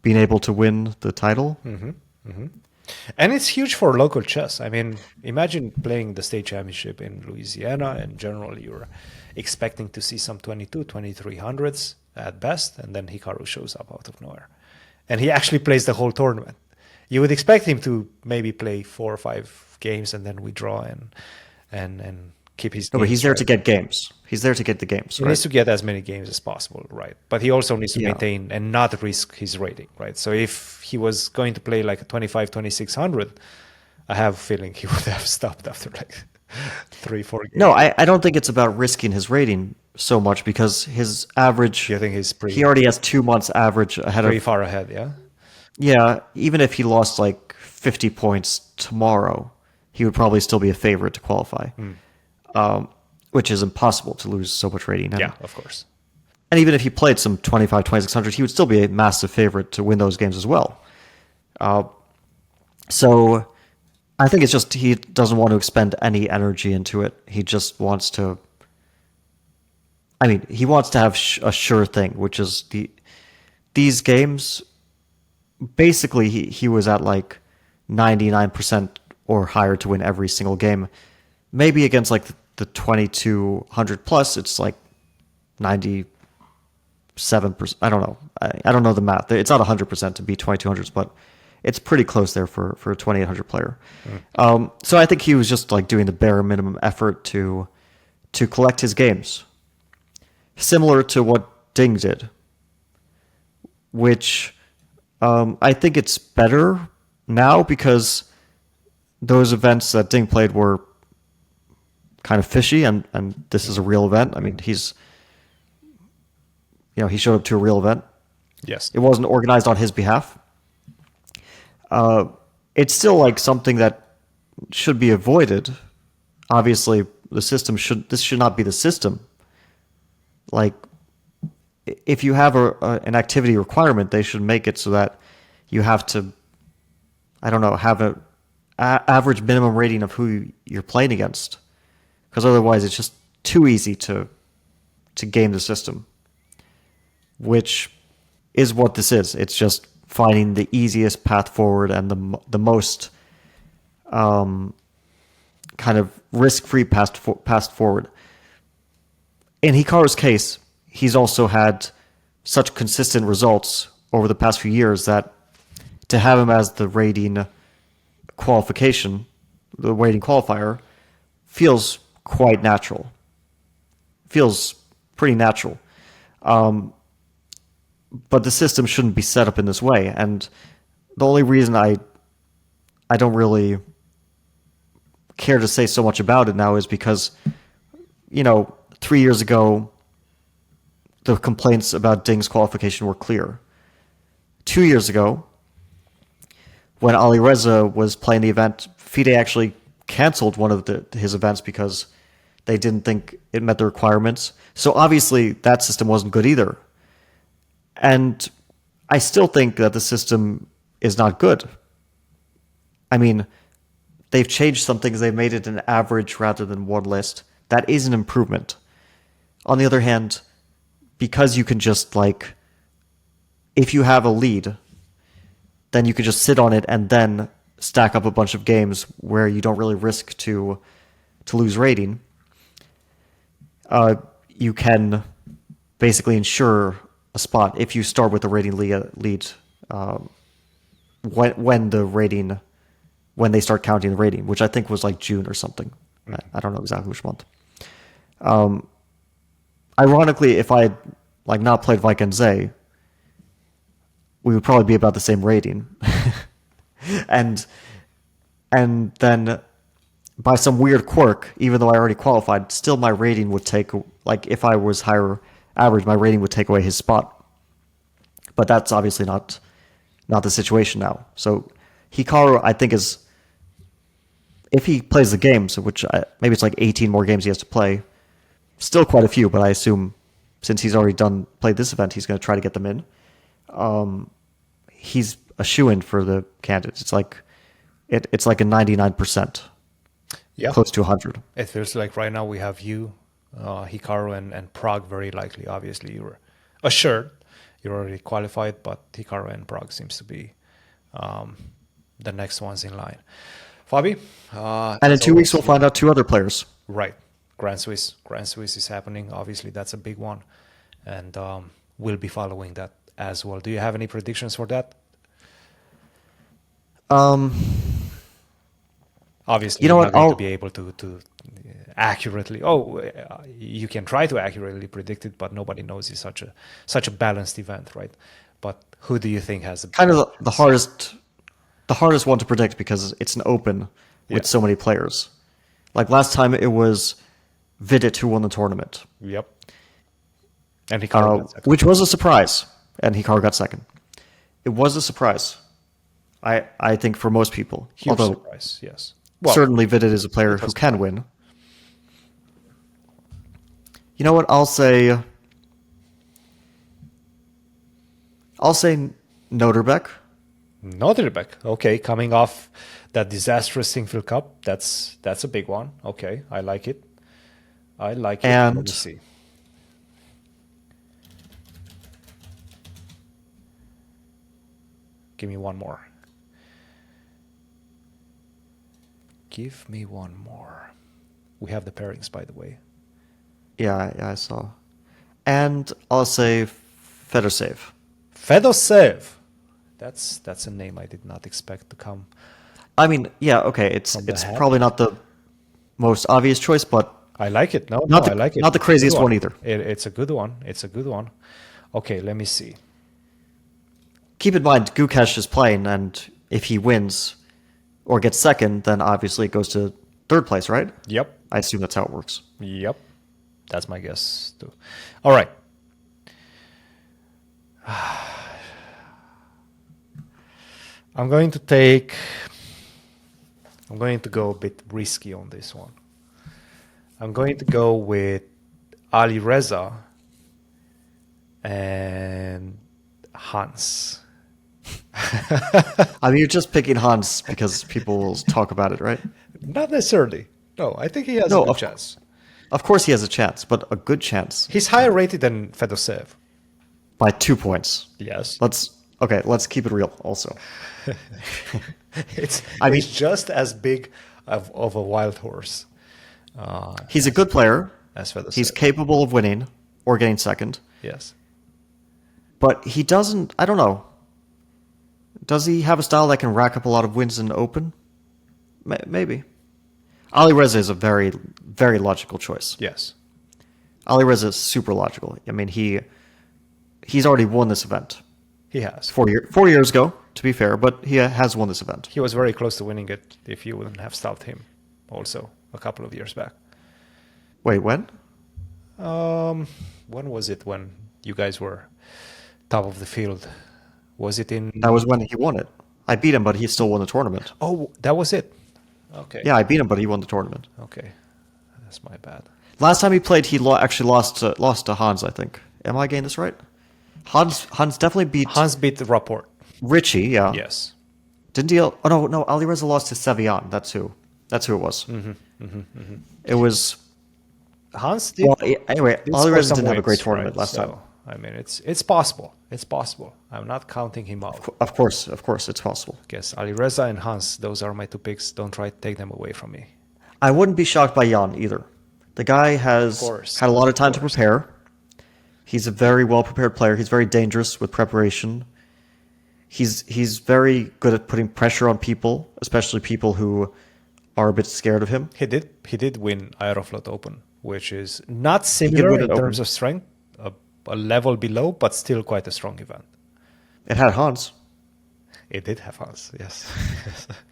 S1: being able to win the title.
S2: And it's huge for local chess. I mean, imagine playing the state championship in Louisiana, and generally you're expecting to see some 2300s at best, and then Hikaru shows up out of nowhere. And he actually plays the whole tournament. You would expect him to maybe play 4 or 5 games and then withdraw and keep his...
S1: No, but he's there to get games. He's there to get the games,
S2: He needs to get as many games as possible, right? But he also needs to maintain and not risk his rating, right? So if he was going to play like a 2600, I have a feeling he would have stopped after like 3-4 games.
S1: No, I don't think it's about risking his rating so much, because his average...
S2: You think he's
S1: he already has 2 months average ahead
S2: pretty
S1: of...
S2: far ahead, yeah?
S1: Yeah, even if he lost like 50 points tomorrow, he would probably still be a favorite to qualify. Which is impossible to lose so much rating.
S2: Yeah, of course.
S1: And even if he played some 25, 2600, he would still be a massive favorite to win those games as well. So I think it's just he doesn't want to expend any energy into it. He just wants to. I mean, he wants to have a sure thing, which is these games. Basically, he was at like 99% or higher to win every single game. Maybe against like the 2200 plus, it's like 97%. I don't know. I don't know the math. It's not 100% to beat 2200s, but it's pretty close there for a 2800 player. So I think he was just like doing the bare minimum effort to collect his games, similar to what Ding did, which I think it's better now because those events that Ding played were kind of fishy, and this is a real event. I mean, he showed up to a real event.
S2: Yes.
S1: It wasn't organized on his behalf. It's still like something that should be avoided. Obviously, this should not be the system. Like, if you have an activity requirement, they should make it so that you have to, I don't know, have a average minimum rating of who you're playing against, because otherwise it's just too easy to game the system, which is what this is. It's just finding the easiest path forward and the most kind of risk-free path forward. In Hikaru's case, he's also had such consistent results over the past few years that to have him as the rating qualification, the rating qualifier, feels quite natural. Feels pretty natural. But the system shouldn't be set up in this way. And the only reason I don't really care to say so much about it now is because, 3 years ago, the complaints about Ding's qualification were clear. 2 years ago, when Ali Reza was playing the event, FIDE actually canceled one of his events because they didn't think it met the requirements. So obviously that system wasn't good either. And I still think that the system is not good. I mean, they've changed some things. They've made it an average rather than one list. That is an improvement. On the other hand, because you can just if you have a lead, then you can just sit on it and then stack up a bunch of games where you don't really risk to lose rating. You can basically ensure a spot if you start with the rating lead when they start counting the rating, which I think was like June or something. I don't know exactly which month. Ironically, if I had not played Vikensay, we would probably be about the same rating. and then by some weird quirk, even though I already qualified, still my rating would take, if I was higher average, my rating would take away his spot. But that's obviously not the situation now. So Hikaru, I think, is, if he plays the games, which maybe it's like 18 more games he has to play, still quite a few, but I assume since he's already played this event, he's going to try to get them in. He's a shoo-in for the candidates. It's like a 99%, close to 100.
S2: It feels like right now we have you, Hikaru, and Pragg very likely. Obviously, you're assured you're already qualified, but Hikaru and Pragg seems to be the next ones in line. Fabi?
S1: And in 2 weeks, we'll find out 2 other players.
S2: Right. Grand Swiss is happening. Obviously, that's a big one. And we'll be following that as well. Do you have any predictions for that? Obviously, you're not going to be able to accurately. You can try to accurately predict it, but nobody knows it's such a balanced event, right? But who do you think has
S1: kind of the hardest one to predict because it's an open with so many players. Like last time, it was Vidit who won the tournament.
S2: Yep. And Hikaru got second.
S1: Which was a surprise, and Hikaru got second. It was a surprise, I think, for most people.
S2: Huge surprise, yes.
S1: Well, certainly Vidit is a player who can win. You know what? I'll say I'll say Noterbeck.
S2: Noterbeck. Okay, coming off that disastrous Sinquefield Cup. That's a big one. Okay, I like it. I like it. Let me
S1: And
S2: see. Give me one more. Give me one more. We have the pairings, by the way.
S1: yeah, I saw. And I'll say Fedorsev.
S2: Fedosev. That's a name I did not expect to come.
S1: I mean, yeah, okay, it's
S2: From the
S1: it's
S2: hat?
S1: probably not the most obvious choice, but
S2: I like it. No,
S1: not
S2: I like it.
S1: not the
S2: It's a good
S1: craziest one either.
S2: It's a good one. It's a good one. Okay, let me see.
S1: Keep in mind, Gukesh is playing, and if he wins or gets second, then obviously it goes to third place, right?
S2: Yep.
S1: I assume that's how it works.
S2: Yep. That's my guess too. All right. I'm going to go a bit risky on this one. I'm going to go with Ali Reza and Hans.
S1: I mean, you're just picking Hans because people will talk about it, right?
S2: Not necessarily. No, I think he has
S1: No,
S2: a good
S1: of-
S2: chance.
S1: Of course he has a chance, but a good chance
S2: He's higher rated than Fedosev.
S1: by 2 points.
S2: Yes.
S1: Let's keep it real also.
S2: It's
S1: I mean-
S2: it's just as big of a wild horse
S1: He's a good player.
S2: as Fedosev.
S1: He's capable of winning or getting second,
S2: Yes.
S1: but he doesn't, I don't know. Does he have a style that can rack up a lot of wins in open? Maybe. Ali Reza is a very, very logical choice.
S2: Yes.
S1: Ali Reza is super logical. I mean, he's already won this event
S2: He has.
S1: 4 years ago, to be fair, but he has won this event.
S2: He was very close to winning it if you wouldn't have stopped him also a couple of years back.
S1: Wait, when?
S2: When was it when you guys were top of the field? Was it in...
S1: That was when he won it. I beat him, but he still won the tournament.
S2: Oh, that was it. Okay.
S1: Yeah, I beat him, but he won the tournament.
S2: Okay. That's my bad.
S1: Last time he played, he actually lost to Hans, I think. Am I getting this right? Hans definitely beat
S2: Hans beat the Rapport.
S1: Richie, yeah.
S2: Yes.
S1: Didn't he? Oh no, Ali Reza lost to Sevian. That's who it was. It was.
S2: Hans did...
S1: Well, anyway,
S2: did
S1: Ali
S2: score
S1: Reza
S2: some
S1: didn't have a
S2: wins,
S1: great tournament
S2: right?
S1: last time.
S2: So, I mean, it's possible. It's possible. I'm not counting him out.
S1: Of course, it's possible.
S2: Guess Ali Reza and Hans, those are my two picks. Don't try to take them away from me.
S1: I wouldn't be shocked by Jan either. The guy has
S2: course,
S1: had a lot of time to
S2: course.
S1: prepare. He's a very well prepared player. He's very dangerous with preparation. He's very good at putting pressure on people, especially people who are a bit scared of him.
S2: He did win Aeroflot Open, which is not
S1: did
S2: similar
S1: win
S2: in
S1: an
S2: terms
S1: Open.
S2: of strength, a level below, but still quite a strong event.
S1: It had Hans.
S2: It did have Hans, yes.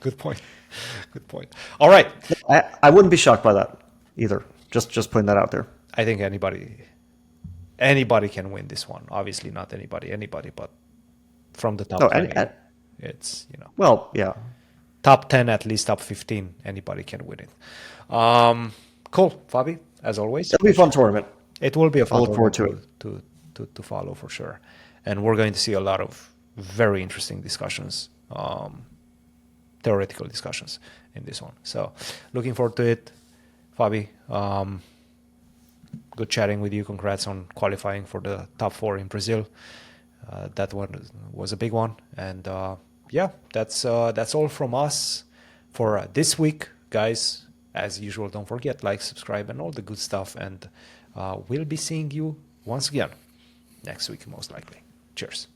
S2: Good point. Good point. All right.
S1: I wouldn't be shocked by that either. Just putting that out there.
S2: I think anybody can win this one. Obviously not anybody, but from the top
S1: No,
S2: 20, it's,
S1: well, yeah.
S2: top 10, at least top 15, anybody can win it. Cool, Fabi, as always.
S1: It'll be a fun tournament.
S2: It will be a fun
S1: look forward
S2: tournament to follow for sure. And we're going to see a lot of very interesting discussions, theoretical discussions in this one. So looking forward to it. Fabi, good chatting with you. Congrats on qualifying for the top 4 in Brazil. That one was a big one. And yeah, that's all from us for this week, guys. As usual, don't forget, like, subscribe, and all the good stuff. And we'll be seeing you once again next week, most likely. Cheers.